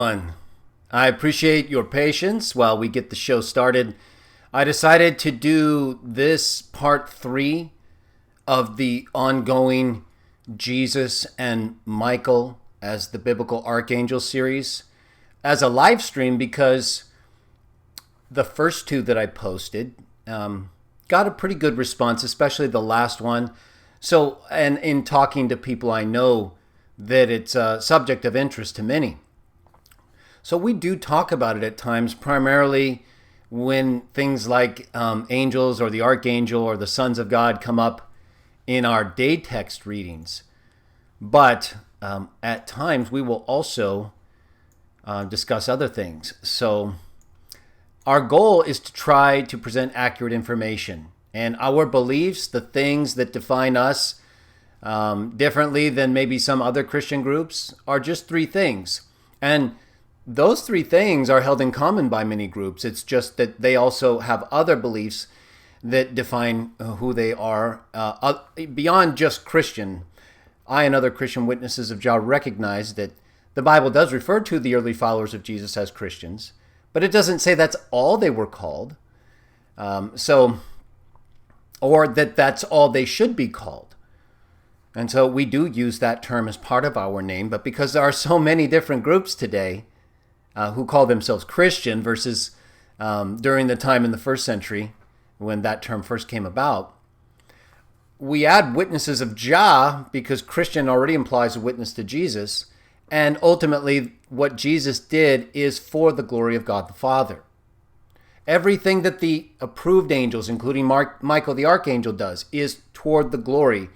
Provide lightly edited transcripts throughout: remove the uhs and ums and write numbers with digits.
Everyone. I appreciate your patience while we get the show started. I decided to do this part 3 of the ongoing Jesus and Michael as the Biblical Archangel series as a live stream because the first 2 that I posted got a pretty good response, especially the last one. So, and in talking to people, I know that it's a subject of interest to many. So we do talk about it at times, primarily when things like angels or the archangel or the sons of God come up in our day text readings. But at times we will also discuss other things. So our goal is to try to present accurate information. And our beliefs, the things that define us differently than maybe some other Christian groups, are just 3 things. And those 3 things are held in common by many groups. It's just that they also have other beliefs that define who they are beyond just Christian. I and other Christian witnesses of Jah recognize that the Bible does refer to the early followers of Jesus as Christians, but it doesn't say that's all they were called, or that that's all they should be called. And so we do use that term as part of our name, but because there are so many different groups today who call themselves Christian versus during the time in the first century when that term first came about, we add witnesses of Jah because Christian already implies a witness to Jesus, and ultimately what Jesus did is for the glory of God the Father. Everything that the approved angels, including Michael the Archangel, does is toward the glory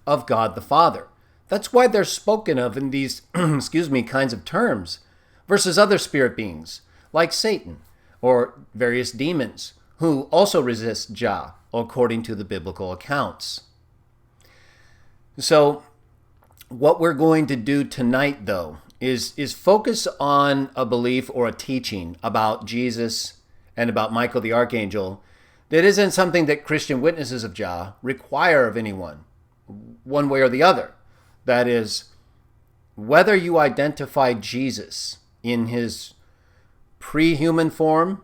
of God the Father. That's why they're spoken of in these kinds of terms, versus other spirit beings like Satan or various demons who also resist Jah according to the biblical accounts. So what we're going to do tonight, though, is focus on a belief or a teaching about Jesus and about Michael the Archangel that isn't something that Christian witnesses of Jah require of anyone, one way or the other. That is, whether you identify Jesus in his pre-human form,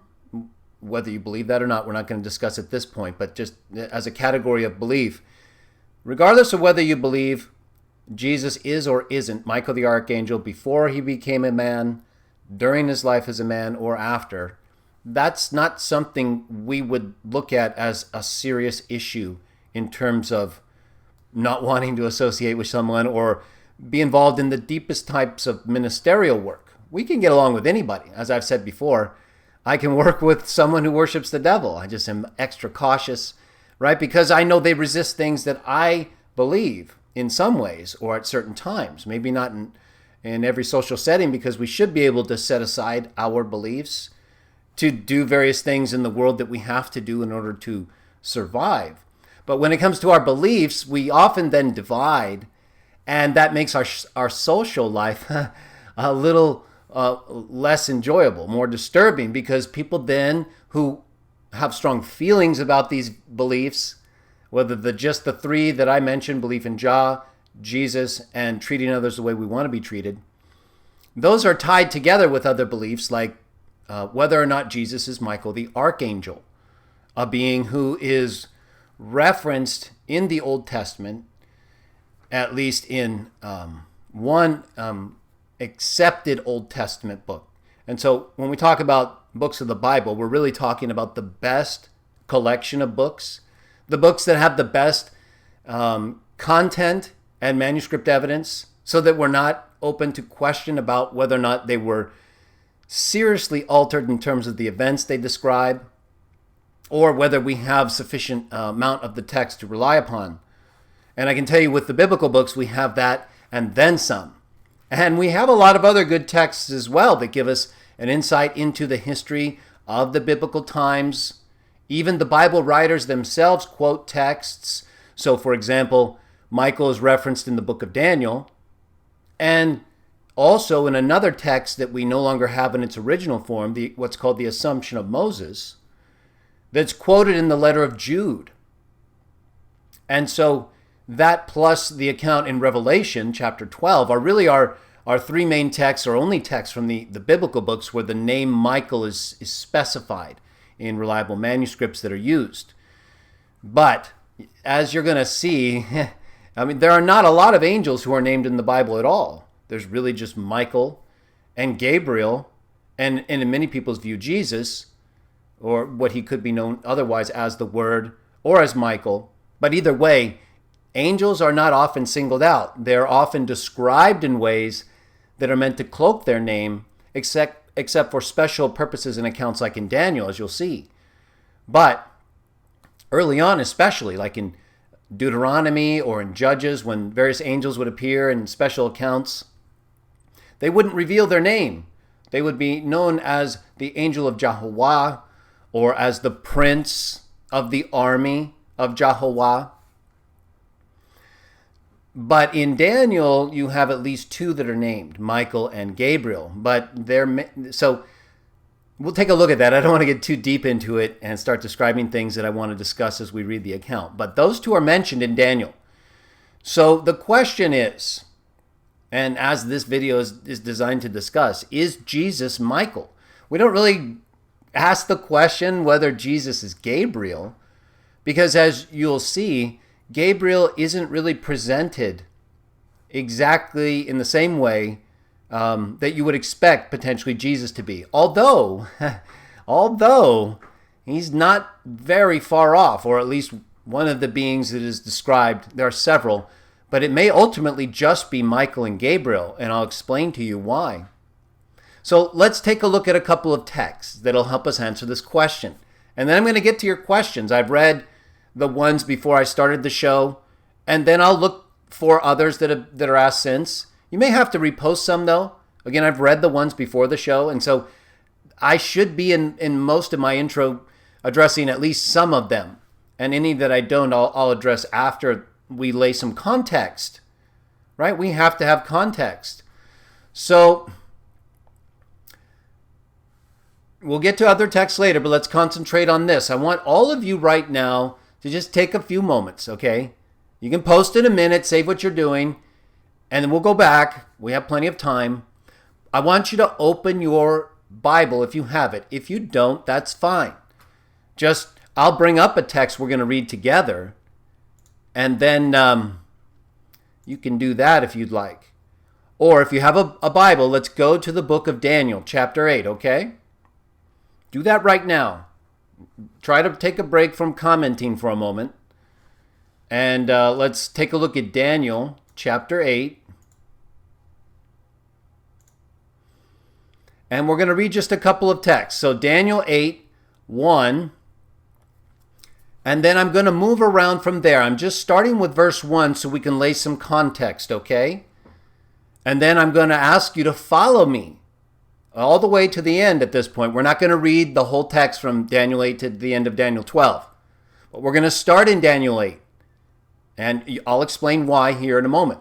whether you believe that or not, we're not going to discuss at this point, but just as a category of belief, regardless of whether you believe Jesus is or isn't Michael the Archangel before he became a man, during his life as a man, or after, that's not something we would look at as a serious issue in terms of not wanting to associate with someone or be involved in the deepest types of ministerial work. We can get along with anybody. As I've said before, I can work with someone who worships the devil. I just am extra cautious, right? Because I know they resist things that I believe in some ways or at certain times. Maybe not in every social setting, because we should be able to set aside our beliefs to do various things in the world that we have to do in order to survive. But when it comes to our beliefs, we often then divide, and that makes our social life a little less enjoyable, more disturbing, because people then who have strong feelings about these beliefs, whether just the 3 that I mentioned, belief in Jah, Jesus, and treating others the way we want to be treated, those are tied together with other beliefs like whether or not Jesus is Michael the Archangel, a being who is referenced in the Old Testament, at least in one accepted Old Testament book. And so when we talk about books of the Bible, we're really talking about the best collection of books, the books that have the best content and manuscript evidence, so that we're not open to question about whether or not they were seriously altered in terms of the events they describe, or whether we have sufficient amount of the text to rely upon. And I can tell you with the biblical books, we have that and then some. And we have a lot of other good texts as well that give us an insight into the history of the biblical times. Even the Bible writers themselves quote texts. So, for example, Michael is referenced in the book of Daniel, and also in another text that we no longer have in its original form, what's called the Assumption of Moses, that's quoted in the letter of Jude. And so that plus the account in Revelation chapter 12 are really our are three main texts or only texts from the biblical books where the name Michael is specified in reliable manuscripts that are used. But as you're going to see, I mean, there are not a lot of angels who are named in the Bible at all. There's really just Michael and Gabriel, and in many people's view, Jesus, or what he could be known otherwise as the Word or as Michael. But either way, angels are not often singled out. They're often described in ways that are meant to cloak their name, except for special purposes and accounts like in Daniel, as you'll see. But early on, especially, like in Deuteronomy or in Judges, when various angels would appear in special accounts, they wouldn't reveal their name. They would be known as the angel of Jehovah or as the prince of the army of Jehovah. But in Daniel, you have at least two that are named, Michael and Gabriel. So we'll take a look at that. I don't want to get too deep into it and start describing things that I want to discuss as we read the account. But those two are mentioned in Daniel. So the question is, and as this video is designed to discuss, is Jesus Michael? We don't really ask the question whether Jesus is Gabriel, because as you'll see, Gabriel isn't really presented exactly in the same way that you would expect potentially Jesus to be. Although he's not very far off, or at least one of the beings that is described. There are several, but it may ultimately just be Michael and Gabriel, and I'll explain to you why. So let's take a look at a couple of texts that'll help us answer this question. And then I'm going to get to your questions. I've read the ones before I started the show, and then I'll look for others that are asked since. You may have to repost some, though. Again, I've read the ones before the show, and so I should be in most of my intro addressing at least some of them. And any that I don't, I'll address after we lay some context, right? We have to have context. So we'll get to other texts later, but let's concentrate on this. I want all of you right now to just take a few moments, okay? You can post in a minute, save what you're doing, and then we'll go back. We have plenty of time. I want you to open your Bible if you have it. If you don't, that's fine. I'll bring up a text we're going to read together, and then you can do that if you'd like. Or if you have a Bible, let's go to the book of Daniel, chapter 8, okay? Do that right now. Try to take a break from commenting for a moment. And let's take a look at Daniel chapter 8. And we're going to read just a couple of texts. So Daniel 8, 1. And then I'm going to move around from there. I'm just starting with verse 1 so we can lay some context, okay? And then I'm going to ask you to follow me all the way to the end at this point. We're not going to read the whole text from Daniel 8 to the end of Daniel 12. But we're going to start in Daniel 8. And I'll explain why here in a moment.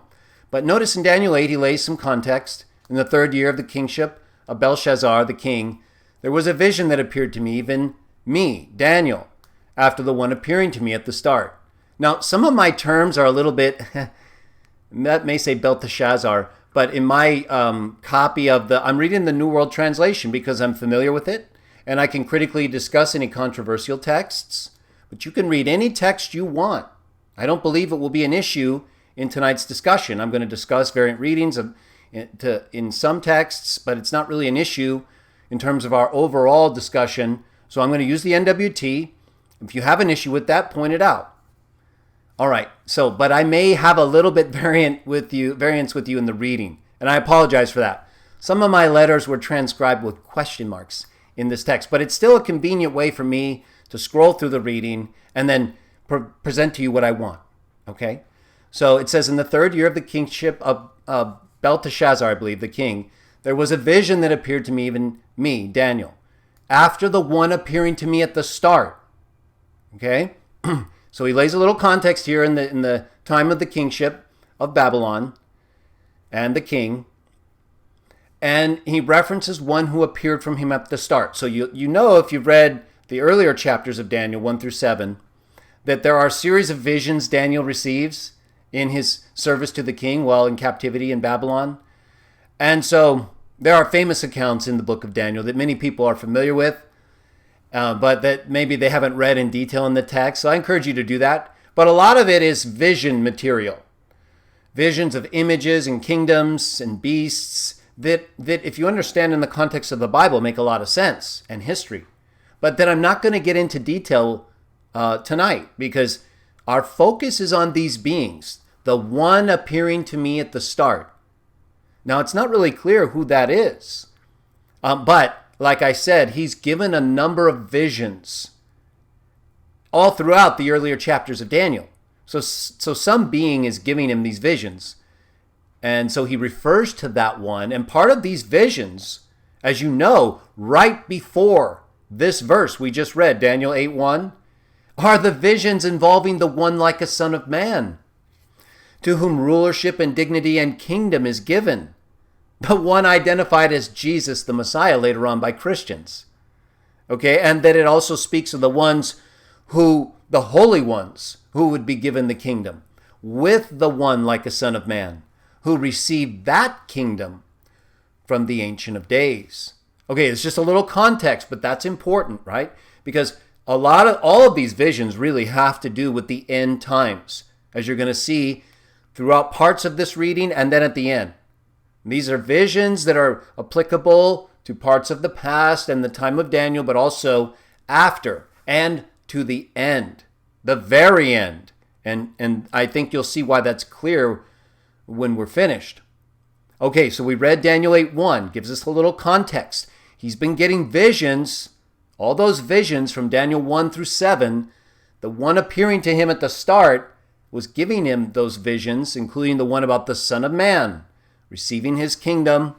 But notice in Daniel 8, he lays some context. In the 3rd year of the kingship of Belshazzar, the king, there was a vision that appeared to me, even me, Daniel, after the one appearing to me at the start. Now, some of my terms are a little bit, that may say Belteshazzar, but in my copy of I'm reading the New World Translation because I'm familiar with it, and I can critically discuss any controversial texts. But you can read any text you want. I don't believe it will be an issue in tonight's discussion. I'm going to discuss variant readings in some texts, but it's not really an issue in terms of our overall discussion. So I'm going to use the NWT. If you have an issue with that, point it out. All right. But I may have a little bit variance with you in the reading, and I apologize for that. Some of my letters were transcribed with question marks in this text, but it's still a convenient way for me to scroll through the reading and then present to you what I want. Okay? So it says, in the 3rd year of the kingship of Belteshazzar, I believe, the king, there was a vision that appeared to me, even me, Daniel, after the one appearing to me at the start. Okay? So he lays a little context here in the time of the kingship of Babylon and the king. And he references one who appeared from him at the start. So you know, if you've read the earlier chapters of Daniel 1 through 7, that there are a series of visions Daniel receives in his service to the king while in captivity in Babylon. And so there are famous accounts in the book of Daniel that many people are familiar with, but that maybe they haven't read in detail in the text. So I encourage you to do that. But a lot of it is vision material. Visions of images and kingdoms and beasts that if you understand in the context of the Bible, make a lot of sense, and history. But then I'm not going to get into detail tonight, because our focus is on these beings, the one appearing to me at the start. Now, it's not really clear who that is. But like I said, he's given a number of visions all throughout the earlier chapters of Daniel. So some being is giving him these visions. And so he refers to that one. And part of these visions, as you know, right before this verse we just read, Daniel 8:1, are the visions involving the one like a son of man, to whom rulership and dignity and kingdom is given. The one identified as Jesus, the Messiah, later on by Christians. Okay, and that it also speaks of the ones who, the holy ones, who would be given the kingdom, with the one like a son of man, who received that kingdom from the Ancient of Days. Okay, it's just a little context, but that's important, right? Because all of these visions really have to do with the end times, as you're going to see throughout parts of this reading and then at the end. These are visions that are applicable to parts of the past and the time of Daniel, but also after and to the end, the very end. And I think you'll see why that's clear when we're finished. Okay, so we read Daniel 8:1, gives us a little context. He's been getting visions, all those visions from Daniel 1 through 7. The one appearing to him at the start was giving him those visions, including the one about the Son of Man receiving his kingdom,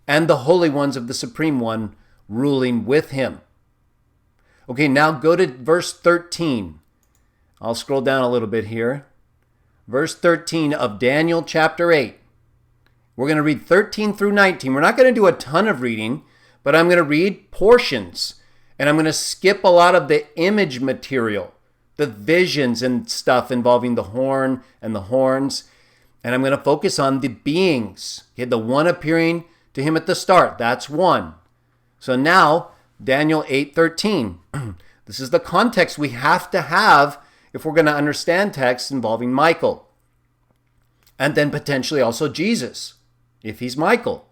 and the holy ones of the Supreme One ruling with him. Okay, now go to verse 13. I'll scroll down a little bit here. Verse 13 of Daniel chapter 8. We're going to read 13 through 19. We're not going to do a ton of reading, but I'm going to read portions, and I'm going to skip a lot of the image material, the visions and stuff involving the horn and the horns. And I'm going to focus on the beings. Okay, the one appearing to him at the start. That's one. So now, Daniel 8:13. This is the context we have to have if we're going to understand texts involving Michael. And then potentially also Jesus, if he's Michael.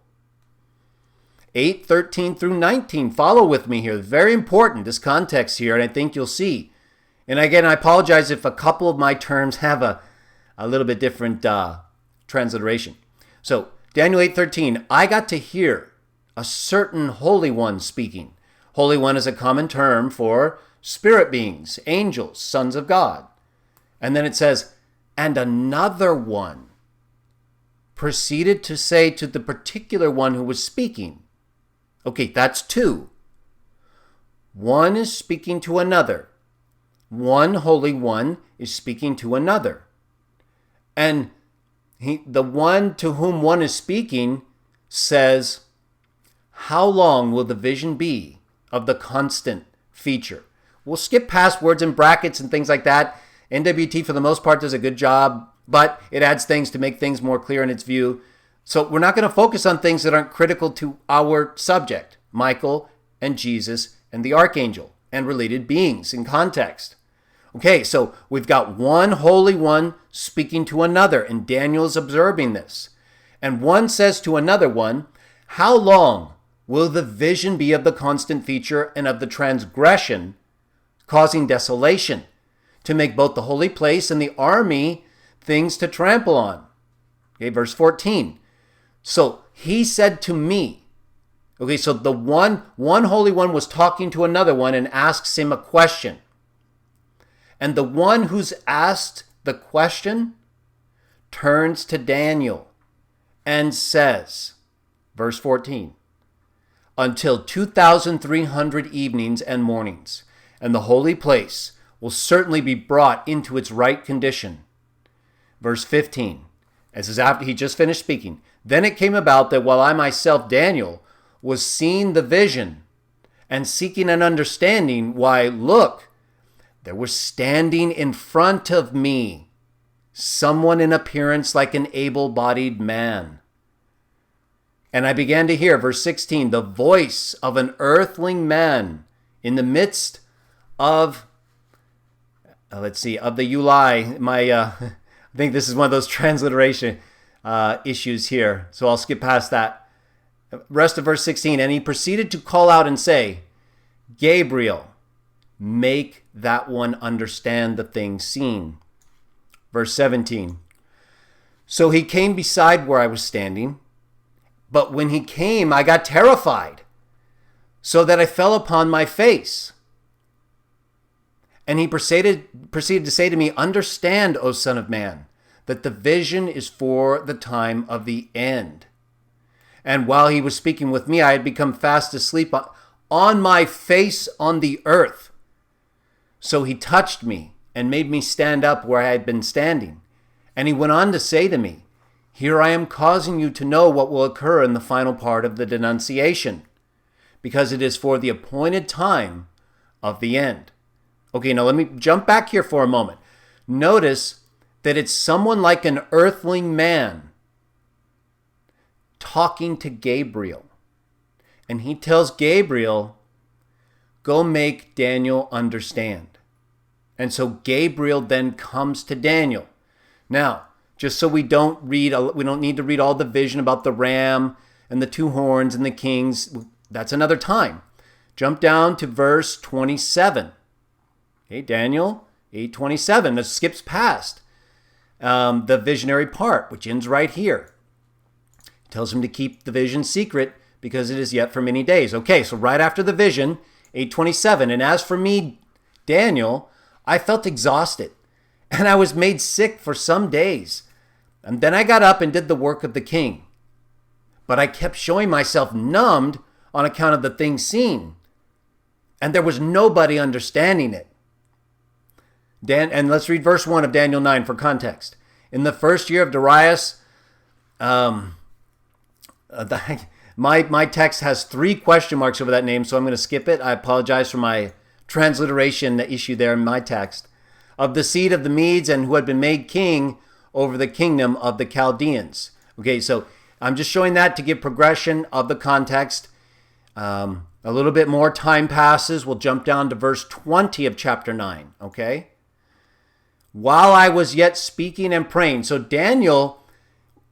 8:13 through 19. Follow with me here. Very important, this context here, and I think you'll see. And again, I apologize if a couple of my terms have a little bit different transliteration. So, Daniel 8:13, I got to hear a certain Holy One speaking. Holy One is a common term for spirit beings, angels, sons of God. And then it says, and another one proceeded to say to the particular one who was speaking. Okay, that's two. One is speaking to another. One Holy One is speaking to another. And the one to whom one is speaking says, how long will the vision be of the constant feature? We'll skip past words and brackets and things like that. NWT, for the most part, does a good job, but it adds things to make things more clear in its view. So we're not going to focus on things that aren't critical to our subject, Michael and Jesus and the Archangel and related beings in context. Okay, so we've got one Holy One speaking to another, and Daniel's observing this. And one says to another one, how long will the vision be of the constant feature and of the transgression causing desolation, to make both the holy place and the army things to trample on? Okay, verse 14. So he said to me, okay, so the one Holy One was talking to another one and asks him a question. And the one who's asked the question turns to Daniel and says, verse 14, until 2,300 evenings and mornings, and the holy place will certainly be brought into its right condition. Verse 15, this is after he just finished speaking. Then it came about that while I myself, Daniel, was seeing the vision and seeking an understanding, why, look, there was standing in front of me someone in appearance like an able-bodied man. And I began to hear, verse 16, the voice of an earthling man in the midst of, of the Ulai. I think this is one of those transliteration issues here. So I'll skip past that. Rest of verse 16. And he proceeded to call out and say, Gabriel, make that one understand the thing seen. Verse 17. So he came beside where I was standing. But when he came, I got terrified, so that I fell upon my face. And he proceeded to say to me, understand, O Son of Man, that the vision is for the time of the end. And while he was speaking with me, I had become fast asleep on my face on the earth. So he touched me and made me stand up where I had been standing. And he went on to say to me, here I am causing you to know what will occur in the final part of the denunciation, because it is for the appointed time of the end. Okay, now let me jump back here for a moment. Notice that it's someone like an earthling man talking to Gabriel. And he tells Gabriel, go make Daniel understand. And so Gabriel then comes to Daniel. Now, just so we don't need to read all the vision about the ram and the two horns and the kings. That's another time. Jump down to verse 27. Okay, Daniel 8:27. That skips past the visionary part, which ends right here. It tells him to keep the vision secret because it is yet for many days. Okay, so right after the vision, 8:27. And as for me, Daniel, I felt exhausted, and I was made sick for some days. And then I got up and did the work of the king. But I kept showing myself numbed on account of the things seen. And there was nobody understanding it. And let's read verse 1 of Daniel 9 for context. In the first year of Darius, my text has 3 question marks over that name, so I'm going to skip it. I apologize for my transliteration issue there in my text. Of the seed of the Medes, and who had been made king over the kingdom of the Chaldeans. Okay, so I'm just showing that to give progression of the context. A little bit more time passes. We'll jump down to verse 20 of chapter 9, okay? While I was yet speaking and praying. So Daniel,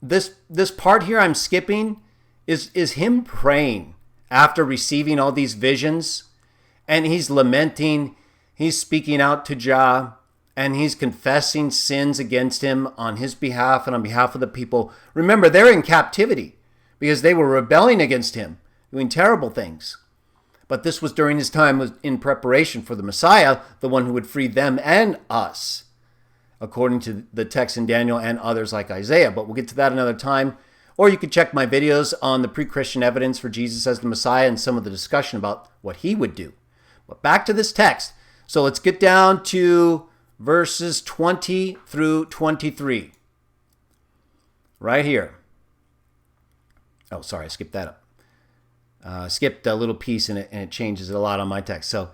this part here I'm skipping is him praying after receiving all these visions. And he's lamenting. He's speaking out to Jah. And he's confessing sins against him on his behalf and on behalf of the people. Remember, they're in captivity because they were rebelling against him, doing terrible things. But this was during his time in preparation for the Messiah, the one who would free them and us, according to the text in Daniel and others like Isaiah. But we'll get to that another time. Or you could check my videos on the pre-Christian evidence for Jesus as the Messiah and some of the discussion about what he would do. But back to this text. So let's get down to verses 20 through 23. Right here. Oh, sorry, I skipped that up. Skipped a little piece in it, and it changes it a lot on my text. So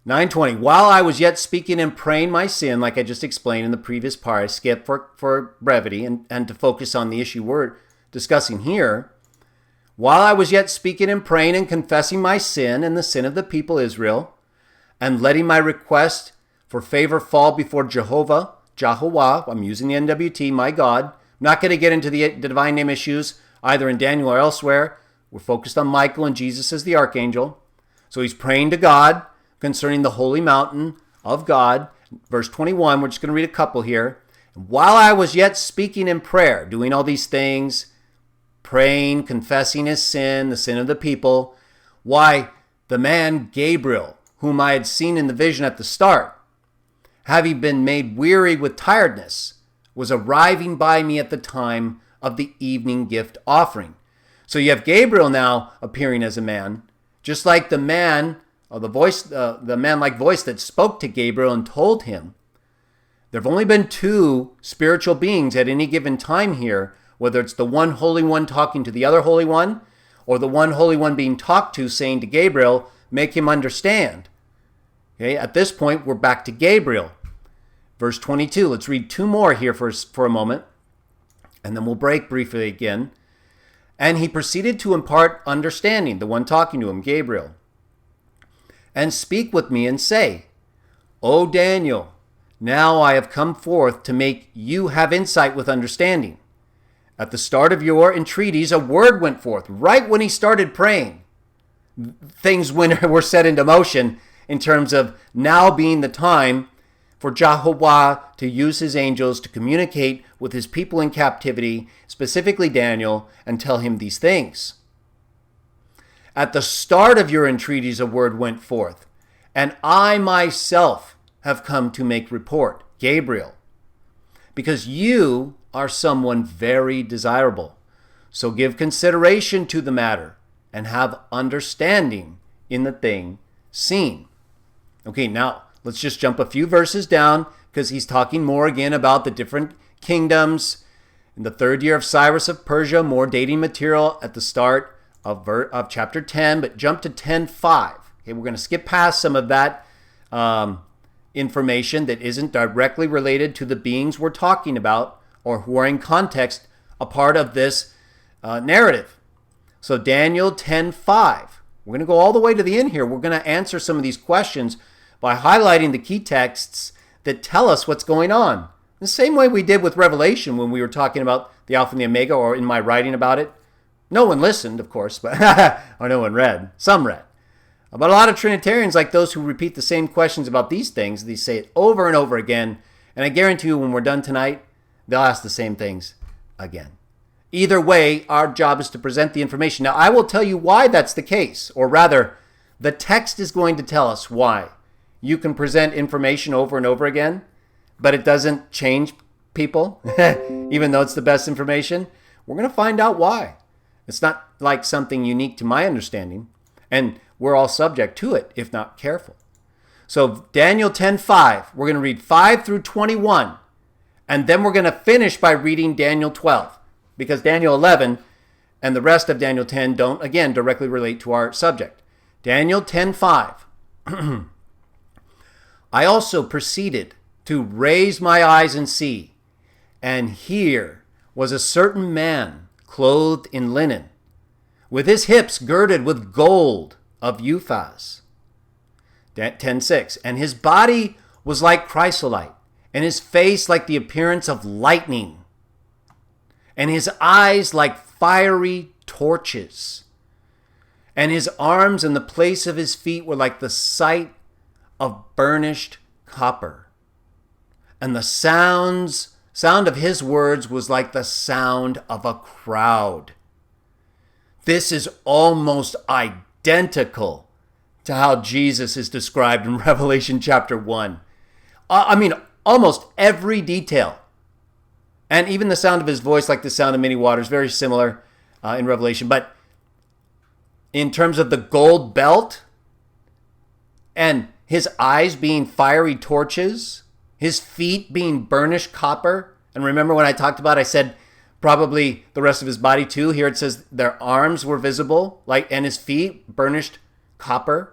9:20. While I was yet speaking and praying my sin, like I just explained in the previous part, I skipped for brevity and to focus on the issue we're discussing here. While I was yet speaking and praying and confessing my sin and the sin of the people Israel, and letting my request for favor fall before Jehovah, I'm using the NWT, my God. I'm not going to get into the divine name issues either in Daniel or elsewhere. We're focused on Michael and Jesus as the archangel. So he's praying to God concerning the holy mountain of God. Verse 21, we're just going to read a couple here. While I was yet speaking in prayer, doing all these things, praying, confessing his sin, the sin of the people, why, the man Gabriel, whom I had seen in the vision at the start, having been made weary with tiredness, was arriving by me at the time of the evening gift offering. So you have Gabriel now appearing as a man, just like the man, or the man-like voice that spoke to Gabriel and told him. There have only been 2 spiritual beings at any given time here, whether it's the one Holy One talking to the other Holy One, or the one Holy One being talked to saying to Gabriel, make him understand. Okay, at this point, we're back to Gabriel. Verse 22, let's read 2 more here for a moment, and then we'll break briefly again. And he proceeded to impart understanding, the one talking to him, Gabriel, and speak with me and say, O Daniel, now I have come forth to make you have insight with understanding. At the start of your entreaties, a word went forth. Right when he started praying, things were set into motion in terms of now being the time for Jehovah to use his angels to communicate with his people in captivity, specifically Daniel, and tell him these things. At the start of your entreaties, a word went forth, and I myself have come to make report, Gabriel, because you are someone very desirable. So give consideration to the matter and have understanding in the thing seen. Okay, now let's just jump a few verses down because he's talking more again about the different kingdoms. In the 3rd year of Cyrus of Persia, more dating material at the start of chapter 10, but jump to 10:5. Okay, we're going to skip past some of that information that isn't directly related to the beings we're talking about or who are in context a part of this narrative. So Daniel 10:5. We're going to go all the way to the end here. We're going to answer some of these questions by highlighting the key texts that tell us what's going on. The same way we did with Revelation when we were talking about the Alpha and the Omega, or in my writing about it. No one listened, of course, but or no one read. Some read. But a lot of Trinitarians, like those who repeat the same questions about these things, they say it over and over again. And I guarantee you when we're done tonight, they'll ask the same things again. Either way, our job is to present the information. Now, I will tell you why that's the case, or rather, the text is going to tell us why. You can present information over and over again, but it doesn't change people, even though it's the best information. We're going to find out why. It's not like something unique to my understanding, and we're all subject to it if not careful. So Daniel 10:5, we're going to read 5 through 21, and then we're going to finish by reading Daniel 12, because Daniel 11 and the rest of Daniel 10 don't, again, directly relate to our subject. Daniel 10:5. I also proceeded to raise my eyes and see, and here was a certain man clothed in linen, with his hips girded with gold of Uphaz. 10:6. And his body was like chrysolite, and his face like the appearance of lightning, and his eyes like fiery torches, and his arms and the place of his feet were like the sight of burnished copper, and the sound of his words was like the sound of a crowd. This is almost identical to how Jesus is described in Revelation chapter 1. Almost every detail. And even the sound of his voice, like the sound of many waters, very similar in Revelation. But in terms of the gold belt and his eyes being fiery torches, his feet being burnished copper. And remember when I talked about, I said probably the rest of his body too. Here it says their arms were visible, and his feet burnished copper.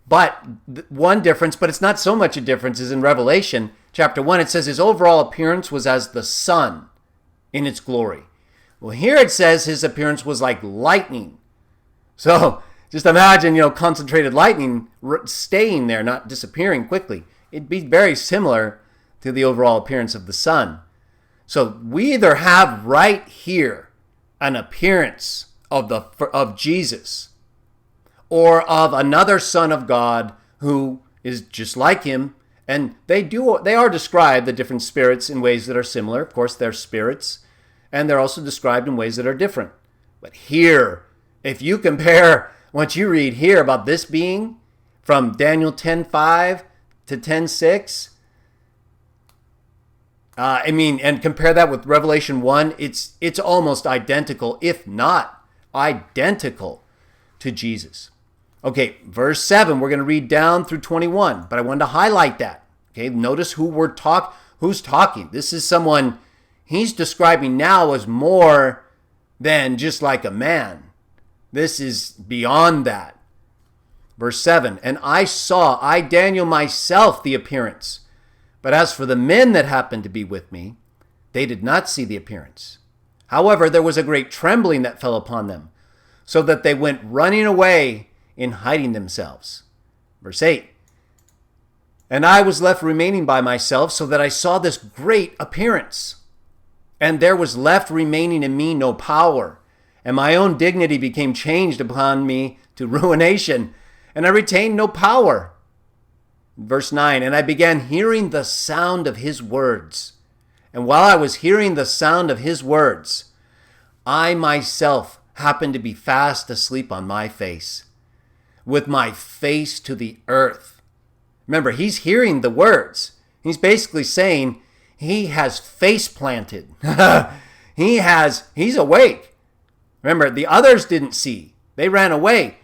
But one difference, but it's not so much a difference, is in Revelation chapter 1. It says his overall appearance was as the sun in its glory. Well, here it says his appearance was like lightning. So just imagine, concentrated lightning staying there, not disappearing quickly. It'd be very similar to the overall appearance of the sun. So we either have right here an appearance of Jesus, or of another son of God who is just like him, and they are described, the different spirits, in ways that are similar. Of course, they're spirits, and they're also described in ways that are different. But here, if you compare what you read here about this being from Daniel 10:5 to 10:6, and compare that with Revelation 1, it's almost identical, if not identical, to Jesus. Okay, verse 7, we're going to read down through 21, but I wanted to highlight that. Okay, notice who's talking. This is someone he's describing now as more than just like a man. This is beyond that. Verse 7, and I, Daniel, myself, the appearance. But as for the men that happened to be with me, they did not see the appearance. However, there was a great trembling that fell upon them, so that they went running away in hiding themselves. Verse 8. And I was left remaining by myself, so that I saw this great appearance. And there was left remaining in me no power, and my own dignity became changed upon me to ruination, and I retained no power. Verse 9, and I began hearing the sound of his words. And while I was hearing the sound of his words, I myself happened to be fast asleep on my face, with my face to the earth. Remember, he's hearing the words. He's basically saying he has face planted. He's awake. Remember, the others didn't see. They ran away.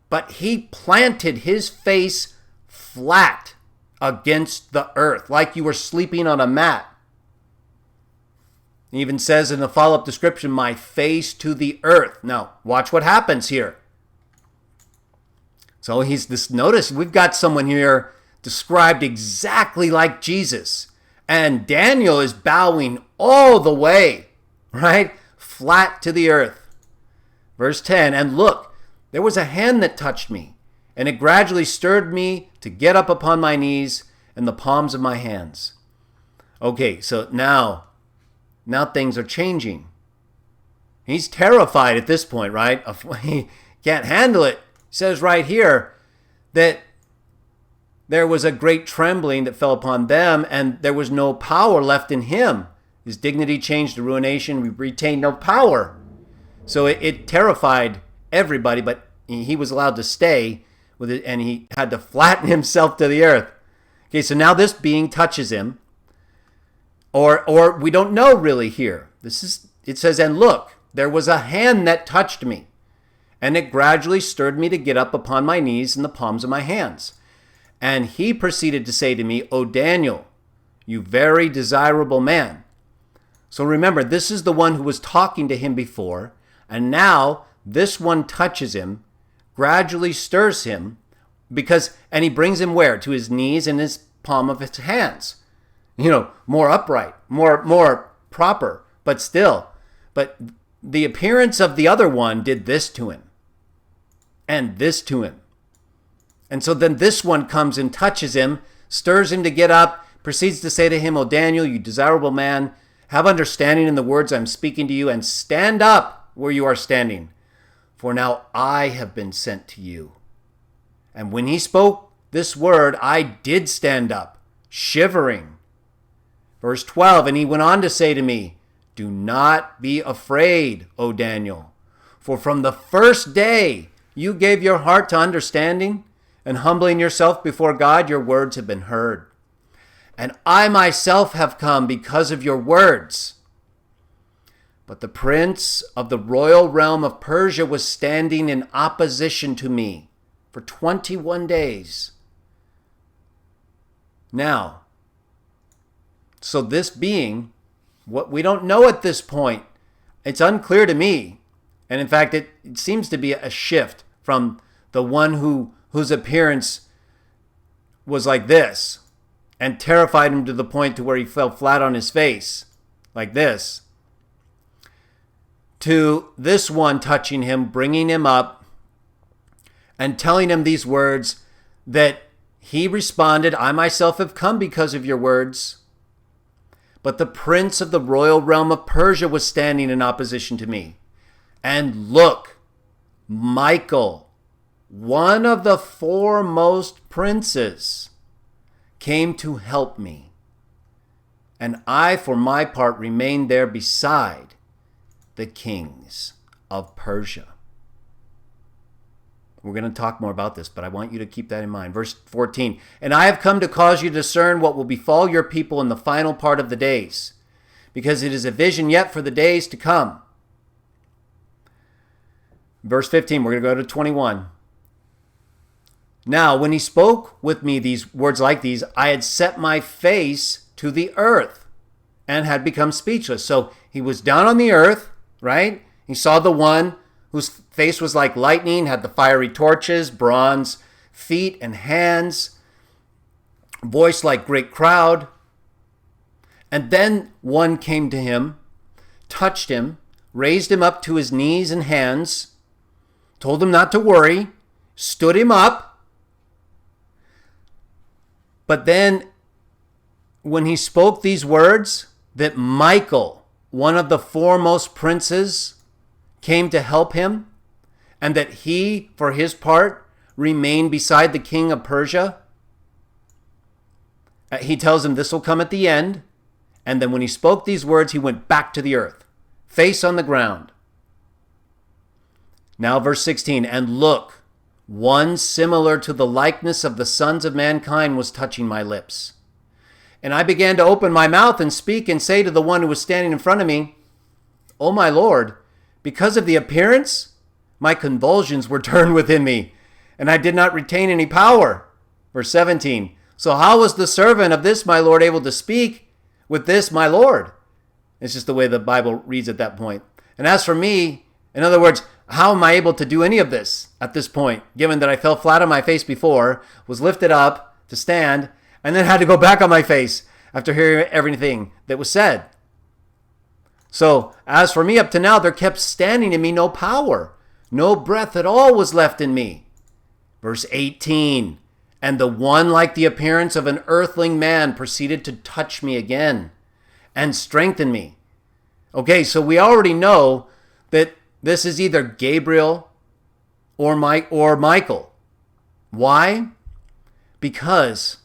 But he planted his face flat against the earth, like you were sleeping on a mat. It even says in the follow-up description, my face to the earth. Now, watch what happens here. So notice we've got someone here described exactly like Jesus. And Daniel is bowing all the way, right? Flat to the earth. Verse 10, and look, there was a hand that touched me, and it gradually stirred me to get up upon my knees and the palms of my hands. Okay, so now things are changing. He's terrified at this point, right? He can't handle it. It says right here that there was a great trembling that fell upon them, and there was no power left in him. His dignity changed to ruination. We retained no power. So it terrified everybody, but he was allowed to stay with it, and he had to flatten himself to the earth. Okay, so now this being touches him, or we don't know really here. It says, and look, there was a hand that touched me, and it gradually stirred me to get up upon my knees and the palms of my hands. And he proceeded to say to me, O Daniel, you very desirable man. So remember, this is the one who was talking to him before, and now this one touches him, gradually stirs him, and he brings him where? To his knees and his palm of his hands. More upright, more proper, but still. But the appearance of the other one did this to him, and this to him. And so then this one comes and touches him, stirs him to get up, proceeds to say to him, O Daniel, you desirable man, have understanding in the words I'm speaking to you, and stand up where you are standing. For now I have been sent to you. And when he spoke this word, I did stand up, shivering. Verse 12, and he went on to say to me, do not be afraid, O Daniel, for from the first day you gave your heart to understanding, and humbling yourself before God, your words have been heard. And I myself have come because of your words. But the prince of the royal realm of Persia was standing in opposition to me for 21 days. Now, so this being, what we don't know at this point, it's unclear to me. And in fact, it seems to be a shift from the one whose appearance was like this and terrified him to the point to where he fell flat on his face like this, to this one touching him, bringing him up, and telling him these words that he responded, I myself have come because of your words. But the prince of the royal realm of Persia was standing in opposition to me. And look, Michael, one of the foremost princes, came to help me. And I, for my part, remained there beside the kings of Persia. We're going to talk more about this, but I want you to keep that in mind. Verse 14, and I have come to cause you to discern what will befall your people in the final part of the days, because it is a vision yet for the days to come. Verse 15, we're going to go to 21. Now, when he spoke with me these words like these, I had set my face to the earth and had become speechless. So he was down on the earth, right? He saw the one whose face was like lightning, had the fiery torches, bronze feet and hands, voice like great crowd. And then one came to him, touched him, raised him up to his knees and hands, told him not to worry, stood him up. But then when he spoke these words, that Michael, one of the foremost princes, came to help him, and that he, for his part, remained beside the king of Persia. He tells him this will come at the end. And then when he spoke these words, he went back to the earth, face on the ground. Now verse 16, and look, one similar to the likeness of the sons of mankind was touching my lips. And I began to open my mouth and speak and say to the one who was standing in front of me, O my Lord, because of the appearance, my convulsions were turned within me, and I did not retain any power. Verse 17, so how was the servant of this my Lord able to speak with this my Lord? It's just the way the Bible reads at that point. And as for me, in other words, how am I able to do any of this at this point, given that I fell flat on my face before, was lifted up to stand, and then had to go back on my face after hearing everything that was said? So, as for me, up to now, there kept standing in me no power. No breath at all was left in me. Verse 18, and the one like the appearance of an earthling man proceeded to touch me again and strengthen me. Okay, so we already know that this is either Gabriel or Michael. Why? Because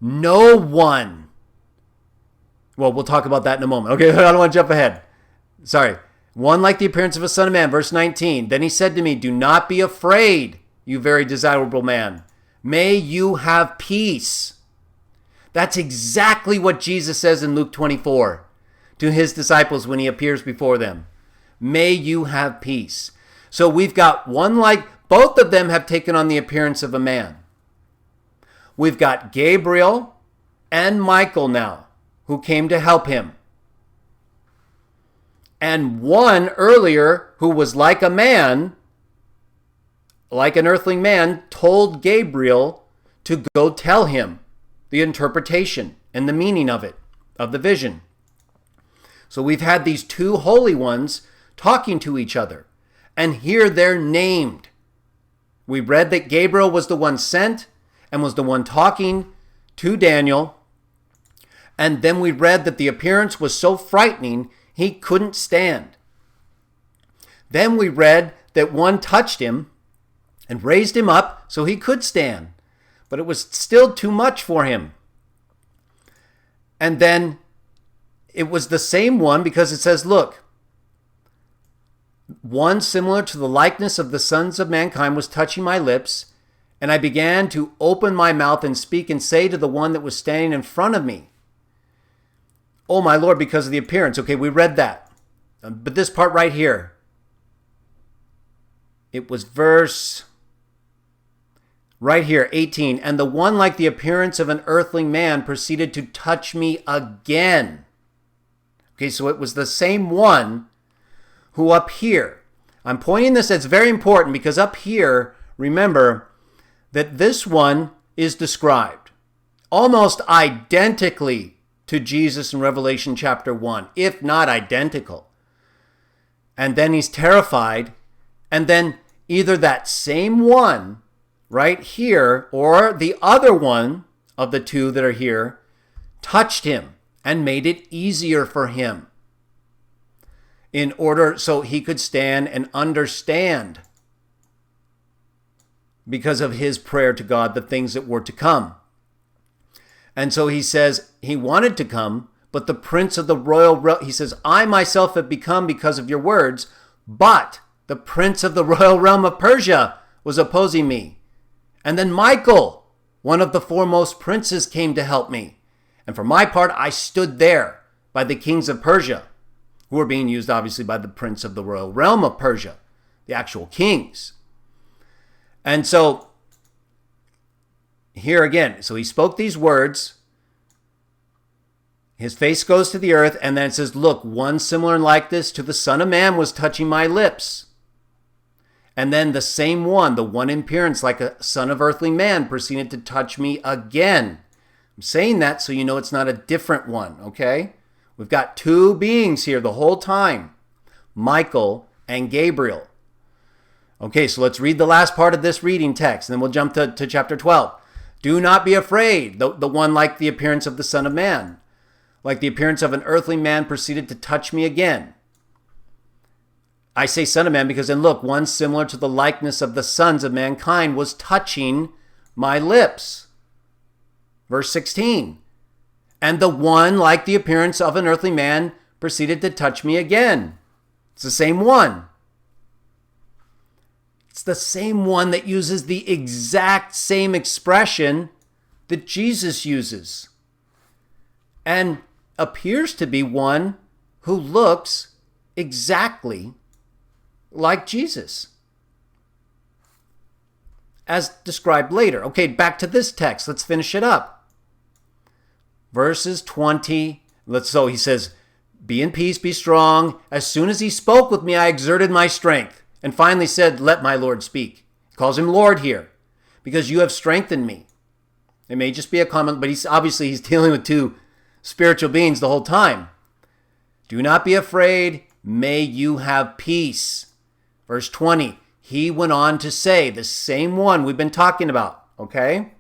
no one, well, we'll talk about that in a moment. Okay, I don't want to jump ahead. Sorry. One like the appearance of a son of man, verse 19. Then he said to me, do not be afraid, you very desirable man. May you have peace. That's exactly what Jesus says in Luke 24 to his disciples when he appears before them. May you have peace. So we've got one like, both of them have taken on the appearance of a man. We've got Gabriel and Michael now, who came to help him. And one earlier, who was like a man, like an earthling man, told Gabriel to go tell him the interpretation and the meaning of it, of the vision. So we've had these two holy ones talking to each other. And here they're named. We read that Gabriel was the one sent and was the one talking to Daniel. And then we read that the appearance was so frightening, he couldn't stand. Then we read that one touched him and raised him up so he could stand. But it was still too much for him. And then it was the same one, because it says, look, one similar to the likeness of the sons of mankind was touching my lips, and I began to open my mouth and speak and say to the one that was standing in front of me, oh my Lord, because of the appearance. Okay, we read that. But this part right here, it was verse right here, 18. And the one like the appearance of an earthling man proceeded to touch me again. Okay, so it was the same one who up here, I'm pointing this, it's very important because up here, remember that this one is described almost identically to Jesus in Revelation chapter 1, if not identical. And then he's terrified, and then either that same one right here or the other one of the two that are here touched him and made it easier for him in order so he could stand and understand, because of his prayer to God, the things that were to come. And so he says he wanted to come, but the prince of the royal realm, he says, I myself have become because of your words, but the prince of the royal realm of Persia was opposing me. And then Michael, one of the foremost princes, came to help me. And for my part, I stood there by the kings of Persia, who were being used obviously by the prince of the royal realm of Persia, the actual kings. And so here again, so he spoke these words, his face goes to the earth, and then it says, look, one similar like this to the Son of Man was touching my lips. And then the same one, the one in appearance like a son of earthly man, proceeded to touch me again. I'm saying that so you know it's not a different one, okay? We've got two beings here the whole time. Michael, and Gabriel. Okay, so let's read the last part of this reading text, and then we'll jump to chapter 12. Do not be afraid, the one like the appearance of the Son of Man. Like the appearance of an earthly man proceeded to touch me again. I say Son of Man because then look, one similar to the likeness of the sons of mankind was touching my lips. Verse 16. And the one like the appearance of an earthly man proceeded to touch me again. It's the same one. It's the same one that uses the exact same expression that Jesus uses, and appears to be one who looks exactly like Jesus, as described later. Okay, back to this text. Let's finish it up. Verses 20. So he says, be in peace, be strong. As soon as he spoke with me, I exerted my strength. And finally said, let my Lord speak. He calls him Lord here, because you have strengthened me. It may just be a comment, but he's dealing with two spiritual beings the whole time. Do not be afraid. May you have peace. Verse 20, he went on to say, the same one we've been talking about, okay?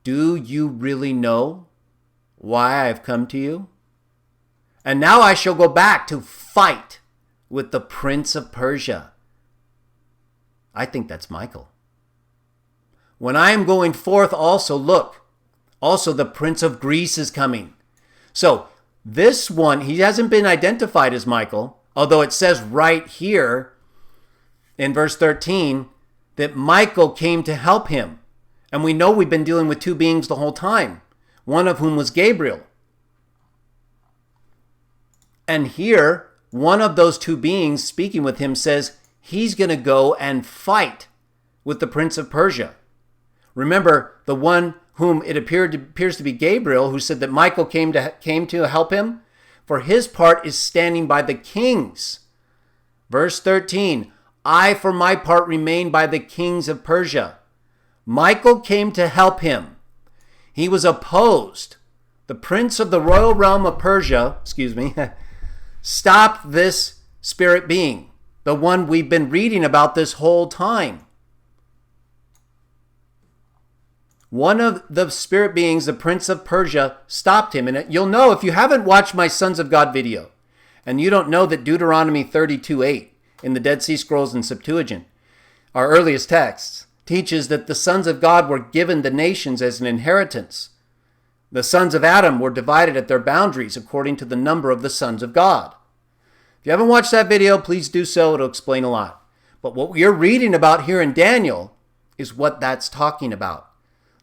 Do you really know why I've come to you? And now I shall go back to fight with the prince of Persia. I think that's Michael. When I am going forth also, look, also the prince of Greece is coming. So this one, he hasn't been identified as Michael, although it says right here in verse 13 that Michael came to help him. And we know we've been dealing with two beings the whole time, one of whom was Gabriel. And here, one of those two beings speaking with him says he's going to go and fight with the prince of Persia. Remember, the one whom it appears to be Gabriel, who said that Michael came to help him, for his part is standing by the kings. Verse 13, I for my part remain by the kings of Persia. Michael came to help him. He was opposed. The prince of the royal realm of Persia, stopped this spirit being, the one we've been reading about this whole time. One of the spirit beings, the prince of Persia, stopped him. And you'll know if you haven't watched my Sons of God video, and you don't know that Deuteronomy 32:8 in the Dead Sea Scrolls and Septuagint, our earliest texts, teaches that the sons of God were given the nations as an inheritance. The sons of Adam were divided at their boundaries according to the number of the sons of God. If you haven't watched that video, please do so. It'll explain a lot. But what we're reading about here in Daniel is what that's talking about.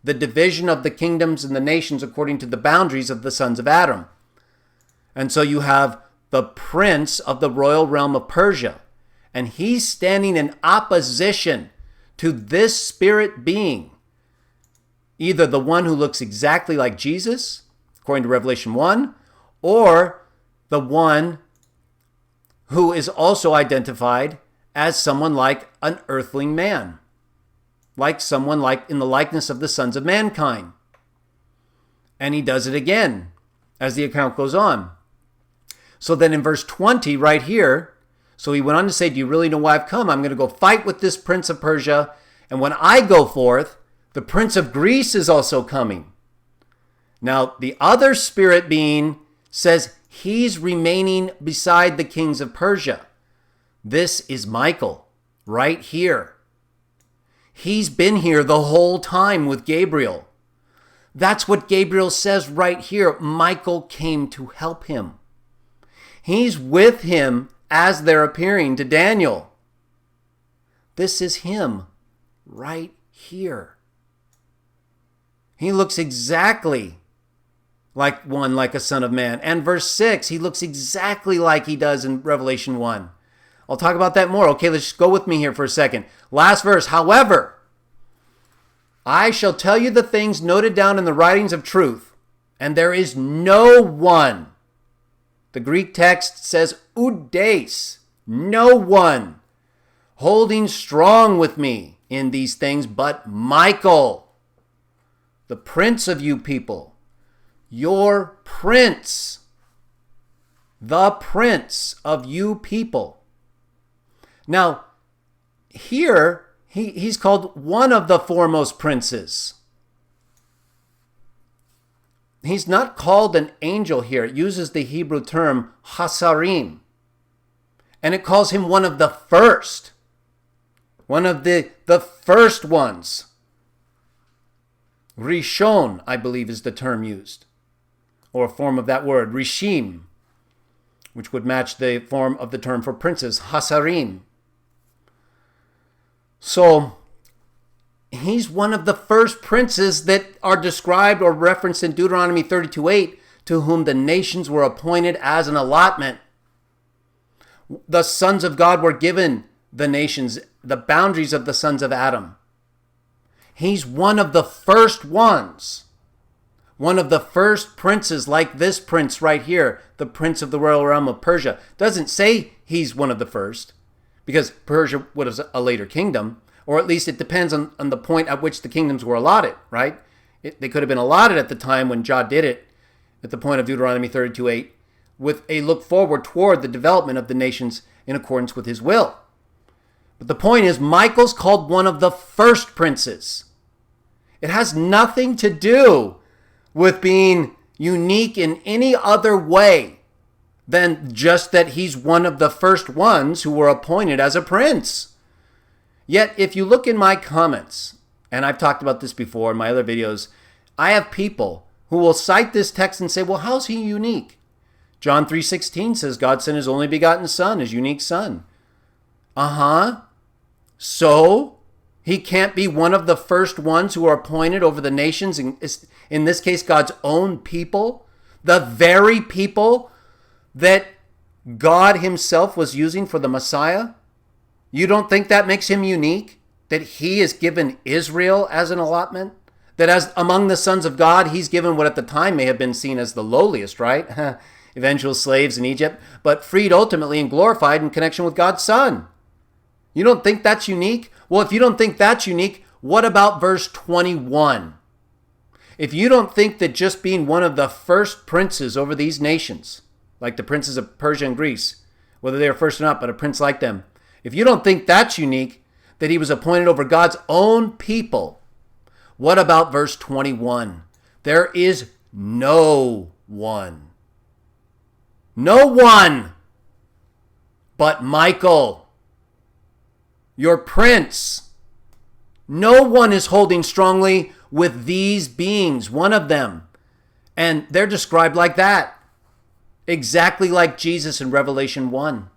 The division of the kingdoms and the nations according to the boundaries of the sons of Adam. And so you have the prince of the royal realm of Persia. And he's standing in opposition to this spirit being. Either the one who looks exactly like Jesus, according to Revelation 1, or the one who is also identified as someone like an earthling man, like someone like in the likeness of the sons of mankind. And he does it again as the account goes on. So then in verse 20 right here, so he went on to say, do you really know why I've come? I'm going to go fight with this prince of Persia. And when I go forth, the prince of Greece is also coming. Now, the other spirit being says he's remaining beside the kings of Persia. This is Michael right here. He's been here the whole time with Gabriel. That's what Gabriel says right here. Michael came to help him. He's with him as they're appearing to Daniel. This is him right here. He looks exactly like a son of man. And verse 6, he looks exactly like he does in Revelation 1. I'll talk about that more. Okay, let's just go with me here for a second. Last verse. However, I shall tell you the things noted down in the writings of truth, and there is no one. The Greek text says oudes, no one holding strong with me in these things but Michael, the prince of you people, your prince. the prince of you people. Now, here, he's called one of the foremost princes. He's not called an angel here. It uses the Hebrew term hasarim. And it calls him one of the first. One of the first ones. Rishon, I believe, is the term used. Or a form of that word, rishim, which would match the form of the term for princes, hasarim. So, he's one of the first princes that are described or referenced in Deuteronomy 32:8, to whom the nations were appointed as an allotment. The sons of God were given the nations, the boundaries of the sons of Adam. He's one of the first ones. One of the first princes, like this prince right here, the prince of the royal realm of Persia. Doesn't say he's one of the first, because Persia was a later kingdom, or at least it depends on the point at which the kingdoms were allotted, right? They could have been allotted at the time when Jah did it, at the point of Deuteronomy 32:8, with a look forward toward the development of the nations in accordance with his will. But the point is, Michael's called one of the first princes. It has nothing to do with being unique in any other way than just that he's one of the first ones who were appointed as a prince. Yet, if you look in my comments, and I've talked about this before in my other videos, I have people who will cite this text and say, well, how's he unique? John 3:16 says God sent his only begotten son, his unique son. So, he can't be one of the first ones who are appointed over the nations, in this case, God's own people, the very people that God himself was using for the Messiah? You don't think that makes him unique? That he is given Israel as an allotment? That as among the sons of God, he's given what at the time may have been seen as the lowliest, right? Eventual slaves in Egypt, but freed ultimately and glorified in connection with God's Son. You don't think that's unique? Well, if you don't think that's unique, what about verse 21? If you don't think that just being one of the first princes over these nations, like the princes of Persia and Greece, whether they are first or not, but a prince like them, if you don't think that's unique, that he was appointed over God's own people, what about verse 21? There is no one but Michael, your prince. No one is holding strongly with these beings, one of them. And they're described like that, exactly like Jesus in Revelation 1.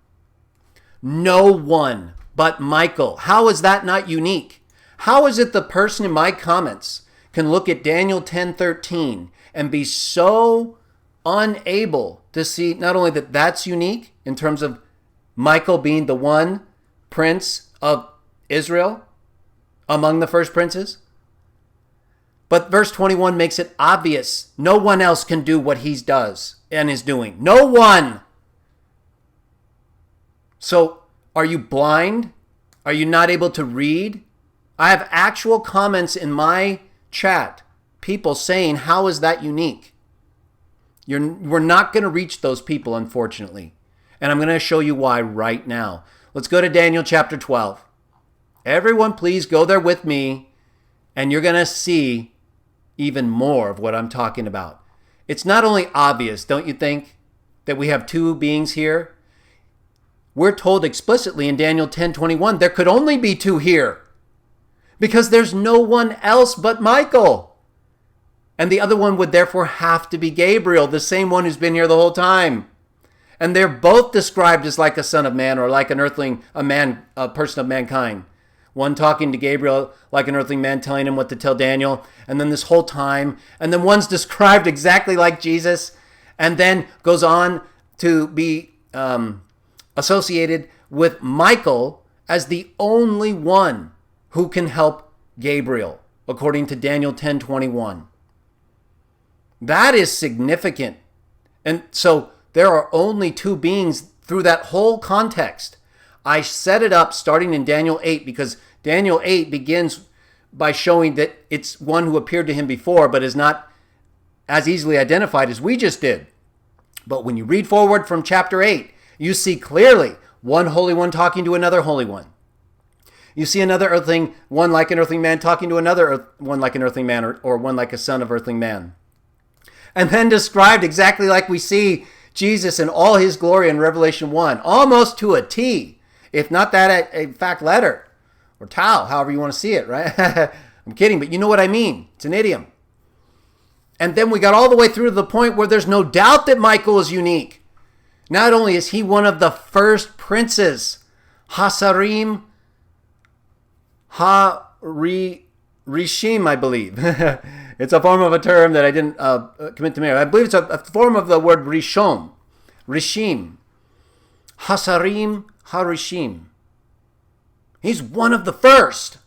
No one but Michael. How is that not unique? How is it the person in my comments can look at Daniel 10:13 and be so unable to see not only that that's unique in terms of Michael being the one prince of Israel among the first princes, but verse 21 makes it obvious no one else can do what he does and is doing. No one. So, are you blind? Are you not able to read? I have actual comments in my chat, people saying, how is that unique? We're not going to reach those people, unfortunately. And I'm going to show you why right now. Let's go to Daniel chapter 12. Everyone, please go there with me, and you're going to see even more of what I'm talking about. It's not only obvious, don't you think, that we have two beings here? We're told explicitly in Daniel 10:21, there could only be two here, because there's no one else but Michael. And the other one would therefore have to be Gabriel, the same one who's been here the whole time. And they're both described as like a son of man, or like an earthling, a person of mankind. One talking to Gabriel like an earthling man, telling him what to tell Daniel. And then this whole time. And then one's described exactly like Jesus. And then goes on to be associated with Michael as the only one who can help Gabriel, according to Daniel 10:21. That is significant. And so there are only two beings through that whole context. I set it up starting in Daniel 8 because Daniel 8 begins by showing that it's one who appeared to him before but is not as easily identified as we just did. But when you read forward from chapter 8, you see clearly one holy one talking to another holy one. You see another earthling, one like an earthling man talking to another one like an earthling man, or one like a son of earthling man. And then described exactly like we see Jesus in all his glory in Revelation 1, almost to a T, if not that a fact letter, or tau, however you want to see it, right? I'm kidding, but you know what I mean. It's an idiom. And then we got all the way through to the point where there's no doubt that Michael is unique. Not only is he one of the first princes, Hasarim Ha-Rishim, I believe. It's a form of a term that I didn't commit to memory. I believe it's a form of the word Rishon. Rishim. Hasarim Ha-Rishim. He's one of the first.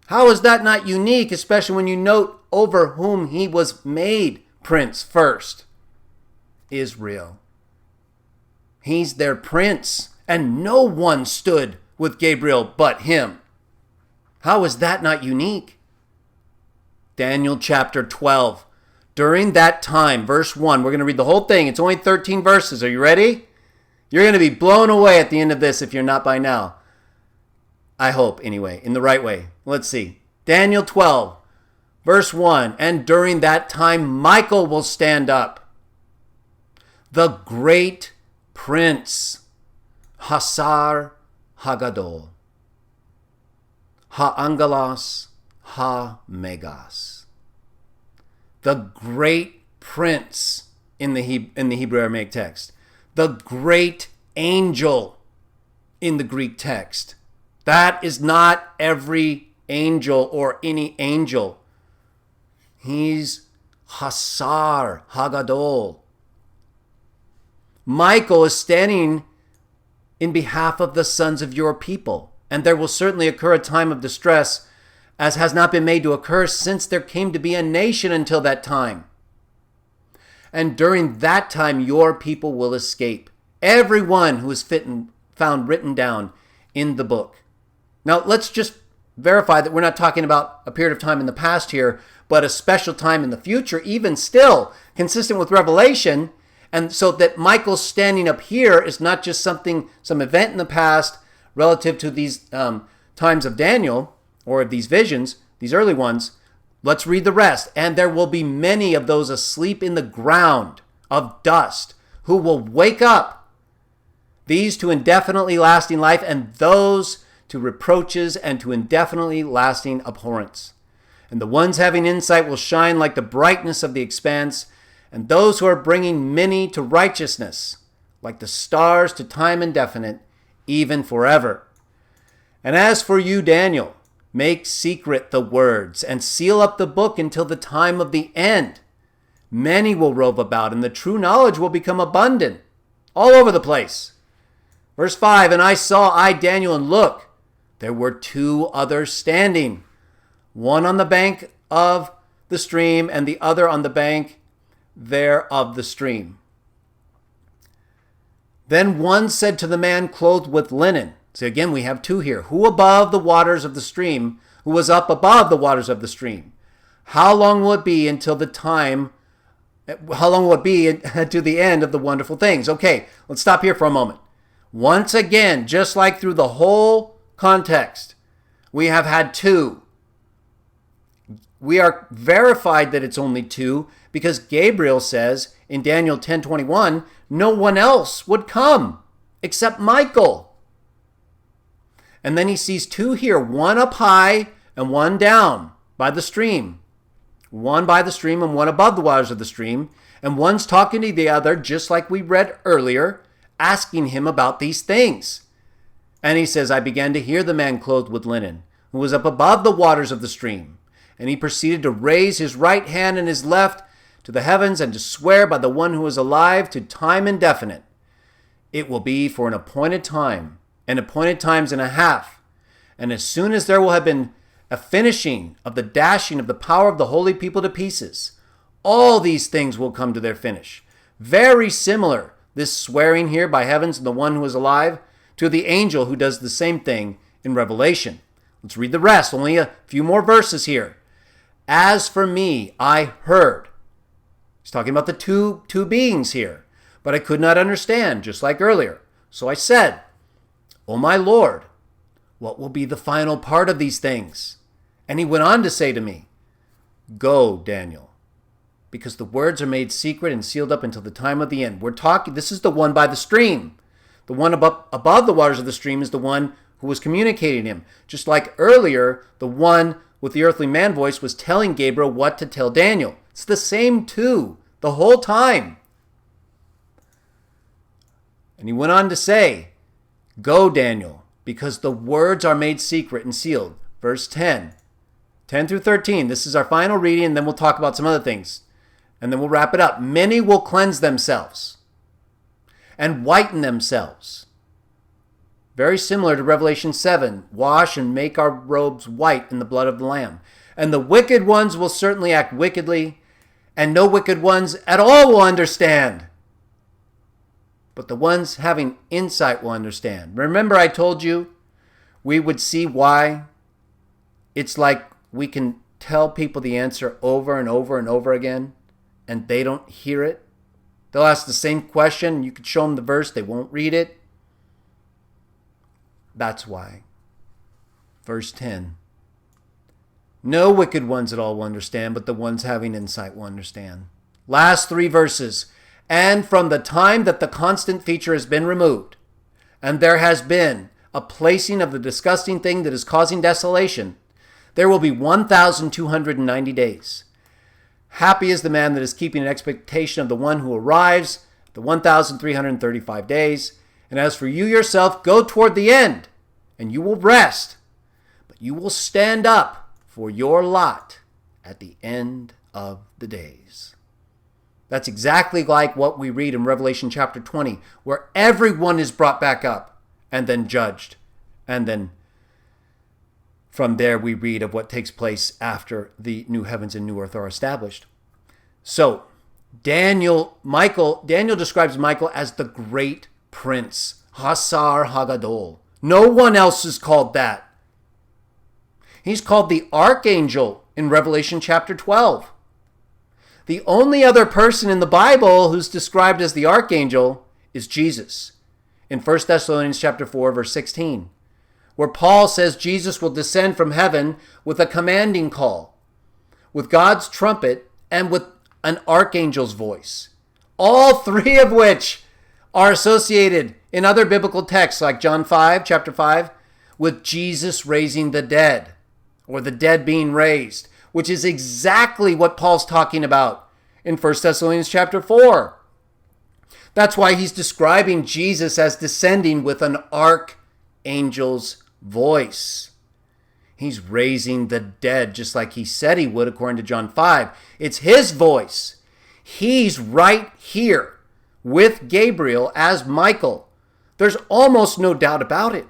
How is that not unique, especially when you note over whom he was made prince first? Israel. He's their prince, and no one stood with Gabriel but him. How is that not unique? Daniel chapter 12. During that time, verse 1, we're going to read the whole thing. It's only 13 verses. Are you ready? You're going to be blown away at the end of this if you're not by now. I hope, anyway, in the right way. Let's see. Daniel 12, verse 1. And during that time, Michael will stand up, the great prince, Hasar Hagadol, Ha-Angelos Ha-Megas. The great prince in the Hebrew Aramaic text. The great angel in the Greek text. That is not every angel or any angel. He's Hasar Hagadol. Michael is standing in behalf of the sons of your people. And there will certainly occur a time of distress, as has not been made to occur since there came to be a nation until that time. And during that time, your people will escape. Everyone who is found written down in the book. Now, let's just verify that we're not talking about a period of time in the past here, but a special time in the future, even still consistent with Revelation. And so that Michael's standing up here is not just some event in the past relative to these times of Daniel or of these visions, these early ones. Let's read the rest. And there will be many of those asleep in the ground of dust who will wake up, these to indefinitely lasting life, and those to reproaches and to indefinitely lasting abhorrence. And the ones having insight will shine like the brightness of the expanse, and those who are bringing many to righteousness, like the stars to time indefinite, even forever. And as for you, Daniel, make secret the words and seal up the book until the time of the end. Many will rove about, and the true knowledge will become abundant all over the place. Verse 5, and I saw, Daniel, and look, there were two others standing, one on the bank of the stream and the other on the bank there of the stream. Then one said to the man clothed with linen. So again, we have two here. Who above the waters of the stream? Who was up above the waters of the stream? How long will it be until the time? How long will it be to the end of the wonderful things? Okay, let's stop here for a moment. Once again, just like through the whole context, we have had two. We are verified that it's only two because Gabriel says in Daniel 10:21, no one else would come except Michael. And then he sees two here, one up high and one down by the stream. One by the stream and one above the waters of the stream. And one's talking to the other, just like we read earlier, asking him about these things. And he says, I began to hear the man clothed with linen, who was up above the waters of the stream. And he proceeded to raise his right hand and his left to the heavens and to swear by the one who is alive to time indefinite. It will be for an appointed time, and appointed times and a half. And as soon as there will have been a finishing of the dashing of the power of the holy people to pieces, all these things will come to their finish. Very similar, this swearing here by heavens and the one who is alive, to the angel who does the same thing in Revelation. Let's read the rest, only a few more verses here. As for me, I heard. He's talking about the two beings here. but I could not understand, just like earlier. So I said, O my Lord, what will be the final part of these things? And he went on to say to me, Go, Daniel, because the words are made secret and sealed up until the time of the end. This is the one by the stream. The one above the waters of the stream is the one who was communicating him. Just like earlier, the one with the earthly man voice was telling Gabriel what to tell Daniel. It's the same two the whole time. And he went on to say, Go, Daniel, because the words are made secret and sealed. Verse 10 through 13. This is our final reading, and then we'll talk about some other things. And then we'll wrap it up. Many will cleanse themselves and whiten themselves. Very similar to Revelation 7. Wash and make our robes white in the blood of the Lamb. And the wicked ones will certainly act wickedly, and no wicked ones at all will understand. But the ones having insight will understand. Remember I told you we would see why it's like we can tell people the answer over and over and over again, and they don't hear it. They'll ask the same question. You could show them the verse. They won't read it. That's why. Verse 10. No wicked ones at all will understand, but the ones having insight will understand. Last three verses. And from the time that the constant feature has been removed, and there has been a placing of the disgusting thing that is causing desolation, there will be 1,290 days. Happy is the man that is keeping an expectation of the one who arrives, the 1,335 days. And as for you yourself, go toward the end, and you will rest. But you will stand up for your lot at the end of the days. That's exactly like what we read in Revelation chapter 20, where everyone is brought back up and then judged. And then from there we read of what takes place after the new heavens and new earth are established. So Daniel describes Michael as the great prince, Hasar Hagadol. No one else is called that. He's called the Archangel in Revelation chapter 12. The only other person in the Bible who's described as the Archangel is Jesus in 1 Thessalonians chapter 4, verse 16. Where Paul says Jesus will descend from heaven with a commanding call, with God's trumpet, and with an archangel's voice. All three of which are associated in other biblical texts like John 5, chapter 5, with Jesus raising the dead, or the dead being raised, which is exactly what Paul's talking about in 1 Thessalonians chapter 4. That's why he's describing Jesus as descending with an archangel's voice. He's raising the dead just like he said he would according to John 5. It's his voice. He's right here with Gabriel as Michael. There's almost no doubt about it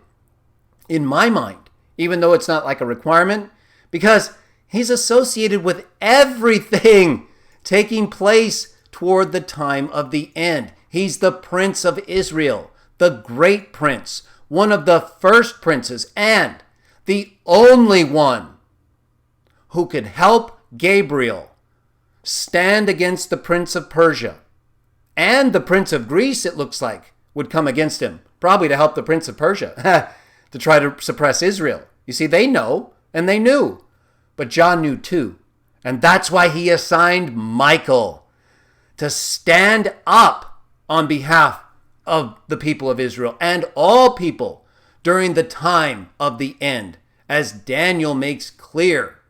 in my mind, even though it's not like a requirement, because he's associated with everything taking place toward the time of the end. He's the Prince of Israel, the great prince, one of the first princes, and the only one who could help Gabriel stand against the prince of Persia. And the prince of Greece, it looks like, would come against him, probably to help the prince of Persia, to try to suppress Israel. You see, they know, and they knew. But John knew too. And that's why he assigned Michael to stand up on behalf of the people of Israel and all people during the time of the end, as Daniel makes clear.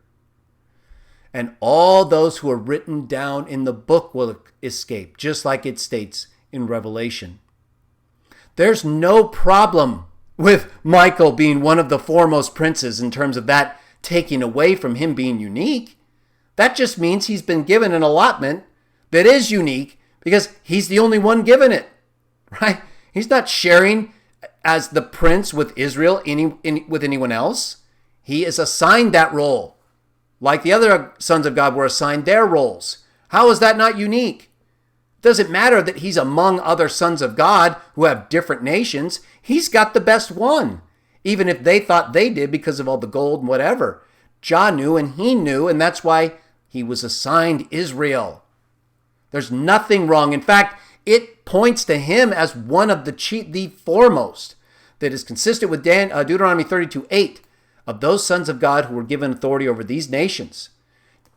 And all those who are written down in the book will escape, just like it states in Revelation. There's no problem with Michael being one of the foremost princes in terms of that taking away from him being unique. That just means he's been given an allotment that is unique because he's the only one given it, right? He's not sharing as the prince with Israel with anyone else. He is assigned that role, like the other sons of God were assigned their roles. How is that not unique? It doesn't matter that he's among other sons of God who have different nations. He's got the best one, even if they thought they did because of all the gold and whatever. Jah knew and he knew, and that's why he was assigned Israel. There's nothing wrong. In fact, It points to him as one of the foremost, that is consistent with Deuteronomy 32:8, of those sons of God who were given authority over these nations.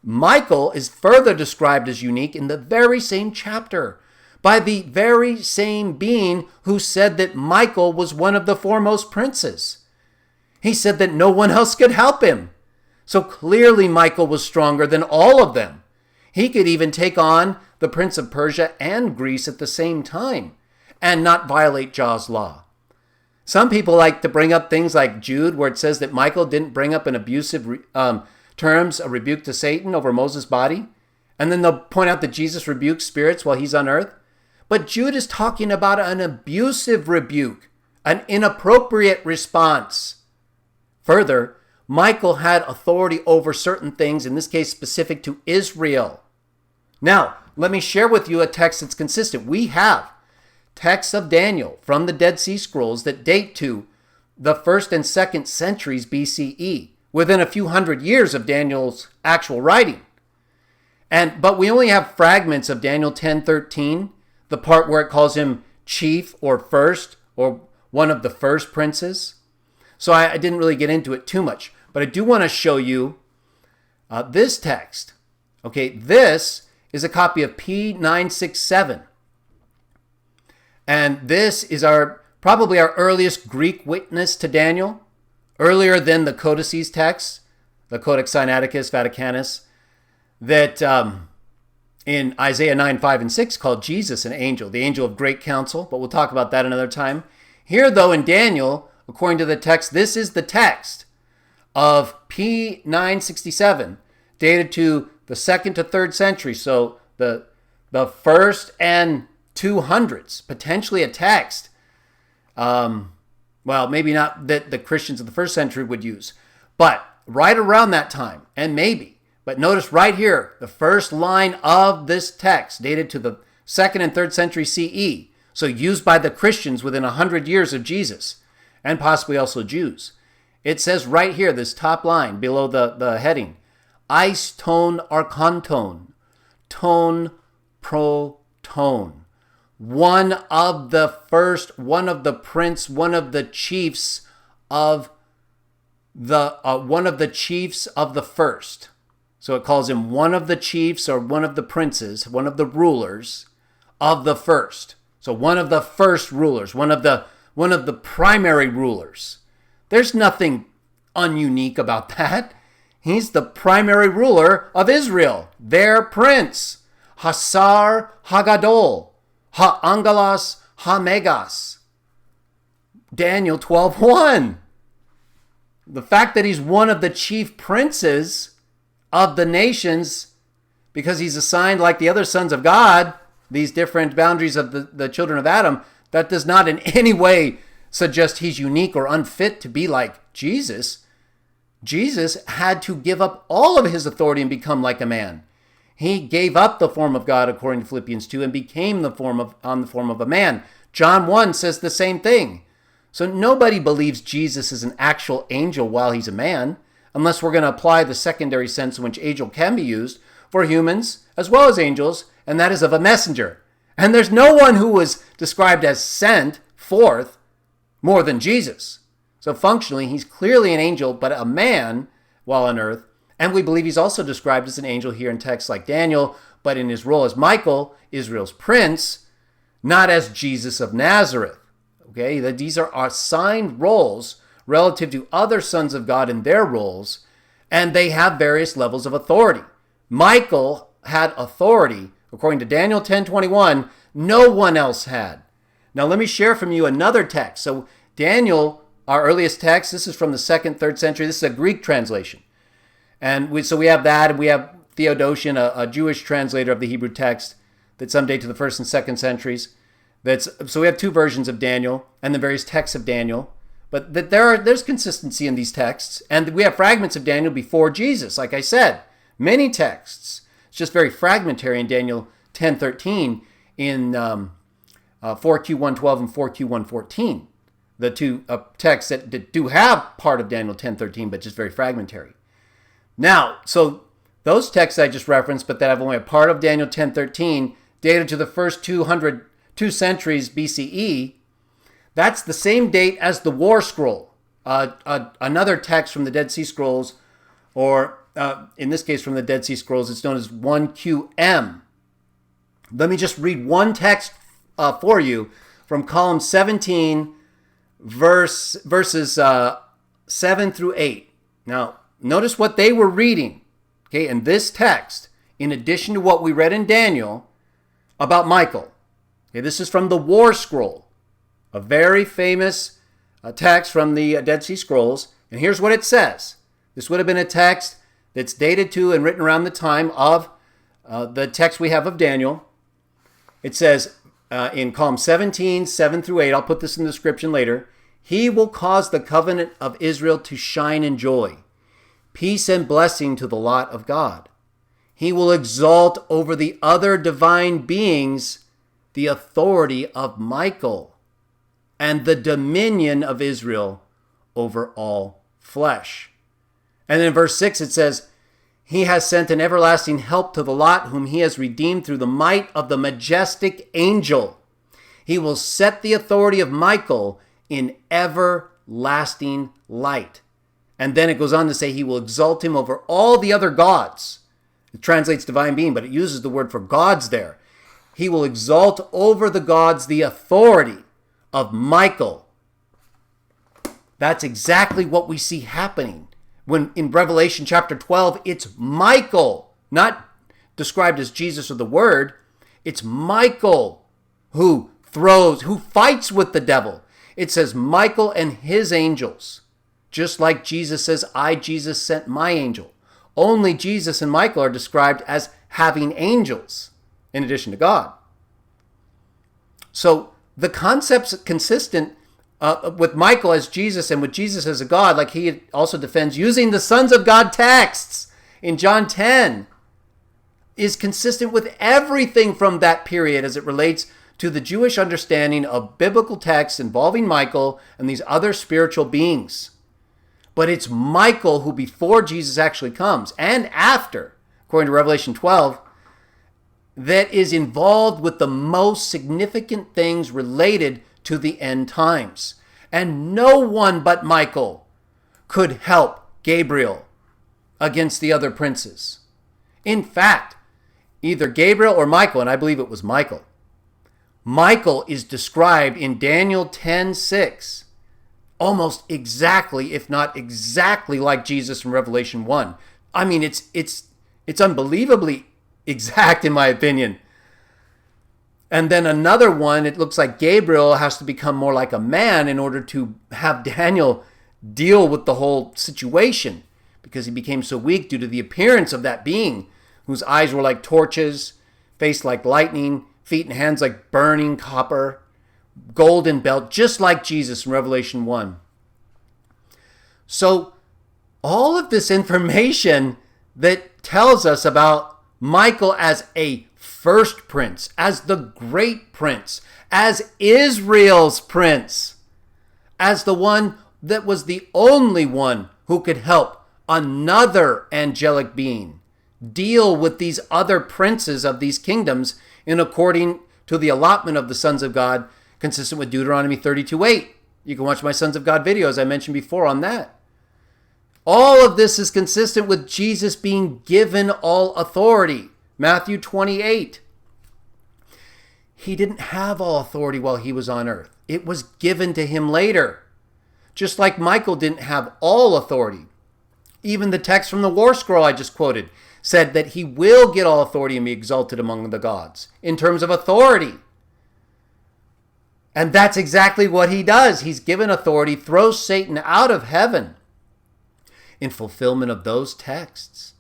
Michael is further described as unique in the very same chapter by the very same being who said that Michael was one of the foremost princes. He said that no one else could help him. So clearly Michael was stronger than all of them. He could even take on the prince of Persia and Greece at the same time and not violate Jah's law. Some people like to bring up things like Jude, where it says that Michael didn't bring up an abusive terms, a rebuke to Satan over Moses' body. And then they'll point out that Jesus rebukes spirits while he's on earth. But Jude is talking about an abusive rebuke, an inappropriate response. Further, Michael had authority over certain things, in this case specific to Israel. Now, let me share with you a text that's consistent. We have texts of Daniel from the Dead Sea Scrolls that date to the 1st and 2nd centuries BCE, within a few hundred years of Daniel's actual writing. But we only have fragments of Daniel 10:13, the part where it calls him chief or first or one of the first princes. So I didn't really get into it too much. But I do want to show you this text. Okay, this is a copy of P967. And this is probably our earliest Greek witness to Daniel, earlier than the Codices text, the Codex Sinaiticus Vaticanus, that in Isaiah 9, 5, and 6 called Jesus an angel, the angel of great counsel, but we'll talk about that another time. Here, though, in Daniel, according to the text, this is the text of P967, dated to the 2nd to 3rd century, so the 1st and 200s, potentially a text. Well, maybe not that the Christians of the 1st century would use, but right around that time, and maybe. But notice right here, the first line of this text, dated to the 2nd and 3rd century CE, so used by the Christians within 100 years of Jesus, and possibly also Jews. It says right here, this top line below the heading, eis ton archonton, ton pro ton. One of the first, one of the prince, one of the chiefs of the first. So it calls him one of the chiefs or one of the princes, one of the rulers of the first. So one of the first rulers, one of the primary rulers. There's nothing ununique about that. He's the primary ruler of Israel, their prince. Hasar Hagadol, Ha-Angelos Ha-Megas. Daniel 12:1. The fact that he's one of the chief princes of the nations, because he's assigned like the other sons of God, these different boundaries of the children of Adam, that does not in any way suggest he's unique or unfit to be like Jesus. Jesus had to give up all of his authority and become like a man. He gave up the form of God, according to Philippians 2, and became the form of a man. John 1 says the same thing. So nobody believes Jesus is an actual angel while he's a man, unless we're going to apply the secondary sense in which angel can be used for humans as well as angels, and that is of a messenger. And there's no one who was described as sent forth more than Jesus. So functionally, he's clearly an angel, but a man while on earth. And we believe he's also described as an angel here in texts like Daniel, but in his role as Michael, Israel's prince, not as Jesus of Nazareth. Okay, that these are assigned roles relative to other sons of God in their roles, and they have various levels of authority. Michael had authority, according to Daniel 10:21, no one else had. Now let me share from you another text. So Daniel, our earliest text, this is from the 2nd, 3rd century. This is a Greek translation. And we have that, and we have Theodotion, a Jewish translator of the Hebrew text that some date to the 1st and 2nd centuries. So we have two versions of Daniel and the various texts of Daniel. But there's consistency in these texts. And we have fragments of Daniel before Jesus, like I said. Many texts. It's just very fragmentary in Daniel 10:13 in 4Q112 and 4Q114. The two texts that do have part of Daniel 10:13, but just very fragmentary. Now, so those texts I just referenced, but that have only a part of Daniel 10:13, dated to the first 200 2 centuries BCE, that's the same date as the War Scroll, another text from the Dead Sea Scrolls, or in this case from the Dead Sea Scrolls, it's known as 1QM. Let me just read one text for you from column 17, verses 7 through 8. Now, notice what they were reading, okay, in this text, in addition to what we read in Daniel about Michael. Okay, this is from the War Scroll, a very famous text from the Dead Sea Scrolls. And here's what it says. This would have been a text that's dated to and written around the time of the text we have of Daniel. It says in column 17, 7 through 8, I'll put this in the description later, he will cause the covenant of Israel to shine in joy, peace and blessing to the lot of God. He will exalt over the other divine beings the authority of Michael and the dominion of Israel over all flesh. And then in verse 6 it says, he has sent an everlasting help to the lot whom he has redeemed through the might of the majestic angel. He will set the authority of Michael in everlasting light. And then it goes on to say he will exalt him over all the other gods. It translates divine being, but it uses the word for gods there. He will exalt over the gods the authority of Michael. That's exactly what we see happening. When in Revelation chapter 12, it's Michael, not described as Jesus or the Word. It's Michael who fights with the devil. It says Michael and his angels. Just like Jesus says, I, Jesus, sent my angel. Only Jesus and Michael are described as having angels in addition to God. So the concept's consistent with Michael as Jesus and with Jesus as a God, like he also defends using the sons of God texts in John 10, is consistent with everything from that period as it relates to the Jewish understanding of biblical texts involving Michael and these other spiritual beings. But it's Michael who, before Jesus actually comes and after, according to Revelation 12, that is involved with the most significant things related to the end times. And no one but Michael could help Gabriel against the other princes. In fact, either Gabriel or Michael, and I believe it was Michael, Michael is described in Daniel 10:6 almost exactly, if not exactly like Jesus in Revelation 1. I mean, it's unbelievably exact in my opinion. And then another one, it looks like Gabriel has to become more like a man in order to have Daniel deal with the whole situation, because he became so weak due to the appearance of that being, whose eyes were like torches, face like lightning, feet and hands like burning copper, golden belt, just like Jesus in Revelation 1. So all of this information that tells us about Michael as a first prince, as the great prince, as Israel's prince, as the one that was the only one who could help another angelic being deal with these other princes of these kingdoms in according to the allotment of the sons of God, consistent with Deuteronomy 32:8. You can watch my Sons of God video, as I mentioned before, on that. All of this is consistent with Jesus being given all authority. Matthew 28. He didn't have all authority while he was on earth. It was given to him later. Just like Michael didn't have all authority. Even the text from the War Scroll I just quoted said that he will get all authority and be exalted among the gods in terms of authority. And that's exactly what he does. He's given authority, throws Satan out of heaven in fulfillment of those texts.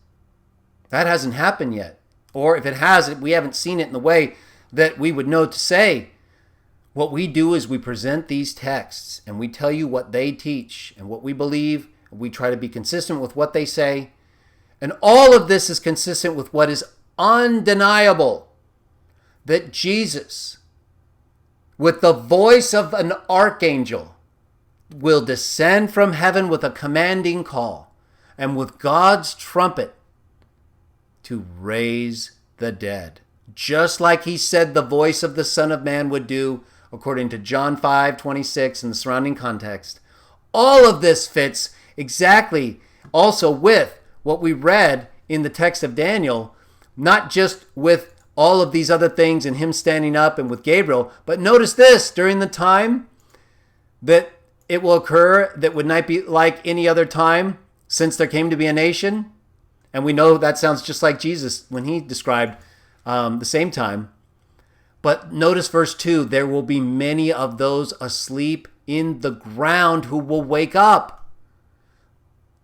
That hasn't happened yet. Or if it has, we haven't seen it in the way that we would know to say. What we do is we present these texts and we tell you what they teach and what we believe. We try to be consistent with what they say. And all of this is consistent with what is undeniable. That Jesus, with the voice of an archangel, will descend from heaven with a commanding call and with God's trumpet to raise the dead. just like he said the voice of the Son of Man would do, according to John 5:26 and the surrounding context. All of this fits exactly also with what we read in the text of Daniel, not just with all of these other things and him standing up and with Gabriel, but notice this, during the time that it will occur that would not be like any other time since there came to be a nation. And we know that sounds just like Jesus when he described the same time. But notice verse 2, there will be many of those asleep in the ground who will wake up.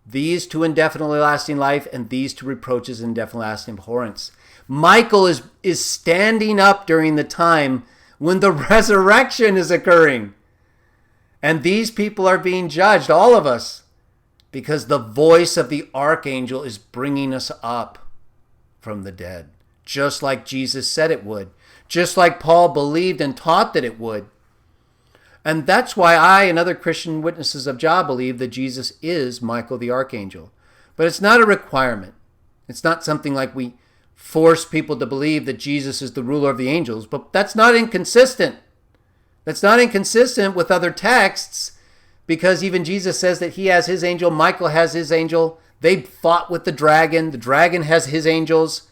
These to indefinitely lasting life, and these to reproaches and indefinitely lasting abhorrence. Michael is standing up during the time when the resurrection is occurring. And these people are being judged, all of us, because the voice of the archangel is bringing us up from the dead, just like Jesus said it would, just like Paul believed and taught that it would. And that's why I and other Christian witnesses of Jah believe that Jesus is Michael the archangel. But it's not a requirement. It's not something like we force people to believe that Jesus is the ruler of the angels, but that's not inconsistent. That's not inconsistent with other texts, because even Jesus says that he has his angel, Michael has his angel. They fought with the dragon has his angels.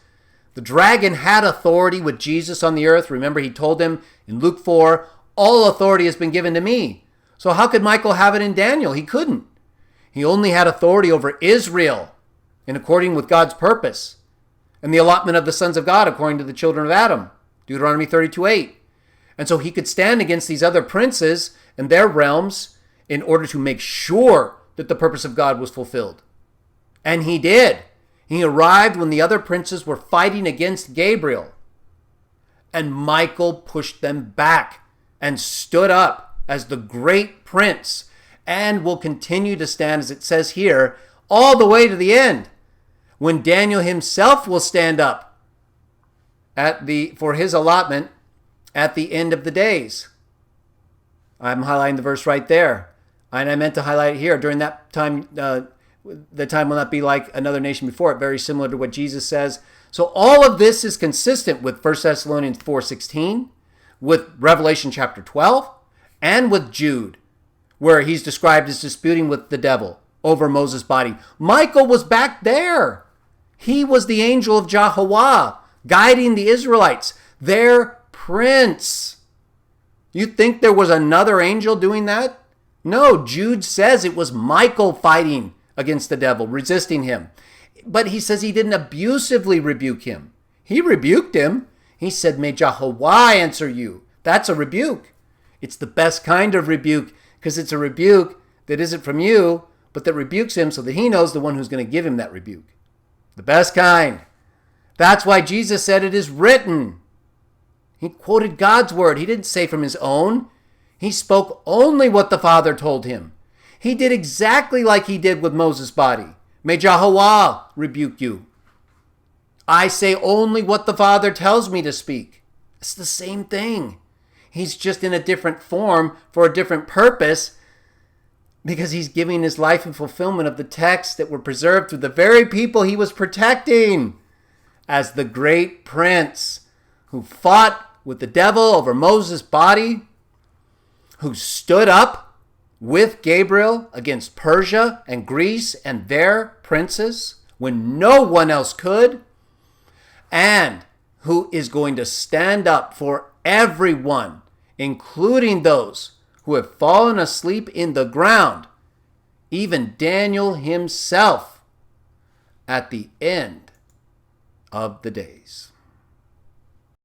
The dragon had authority with Jesus on the earth. Remember, he told him in Luke 4, all authority has been given to me. So how could Michael have it in Daniel? He couldn't. He only had authority over Israel in according with God's purpose and the allotment of the sons of God according to the children of Adam, Deuteronomy 32:8. And so he could stand against these other princes and their realms in order to make sure that the purpose of God was fulfilled. And he did. He arrived when the other princes were fighting against Gabriel. And Michael pushed them back and stood up as the great prince and will continue to stand, as it says here, all the way to the end, when Daniel himself will stand up for his allotment at the end of the days. I'm highlighting the verse right there. And I meant to highlight it here. During that time, the time will not be like another nation before it, very similar to what Jesus says. So all of this is consistent with 1 Thessalonians 4:16, with Revelation chapter 12, and with Jude, where he's described as disputing with the devil over Moses' body. Michael was back there. He was the angel of Jehovah, guiding the Israelites, their prince. You think there was another angel doing that? No, Jude says it was Michael fighting against the devil, resisting him. But he says he didn't abusively rebuke him. He rebuked him. He said, may Jehovah answer you. That's a rebuke. It's the best kind of rebuke, because it's a rebuke that isn't from you, but that rebukes him so that he knows the one who's going to give him that rebuke. The best kind. That's why Jesus said it is written. He quoted God's word. He didn't say from his own. He spoke only what the Father told him. He did exactly like he did with Moses' body. May Jehovah rebuke you. I say only what the Father tells me to speak. It's the same thing. He's just in a different form for a different purpose, because he's giving his life in fulfillment of the texts that were preserved through the very people he was protecting as the great prince who fought with the devil over Moses' body, who stood up with Gabriel against Persia and Greece and their princes when no one else could, and who is going to stand up for everyone, including those who have fallen asleep in the ground, even Daniel himself, at the end of the days.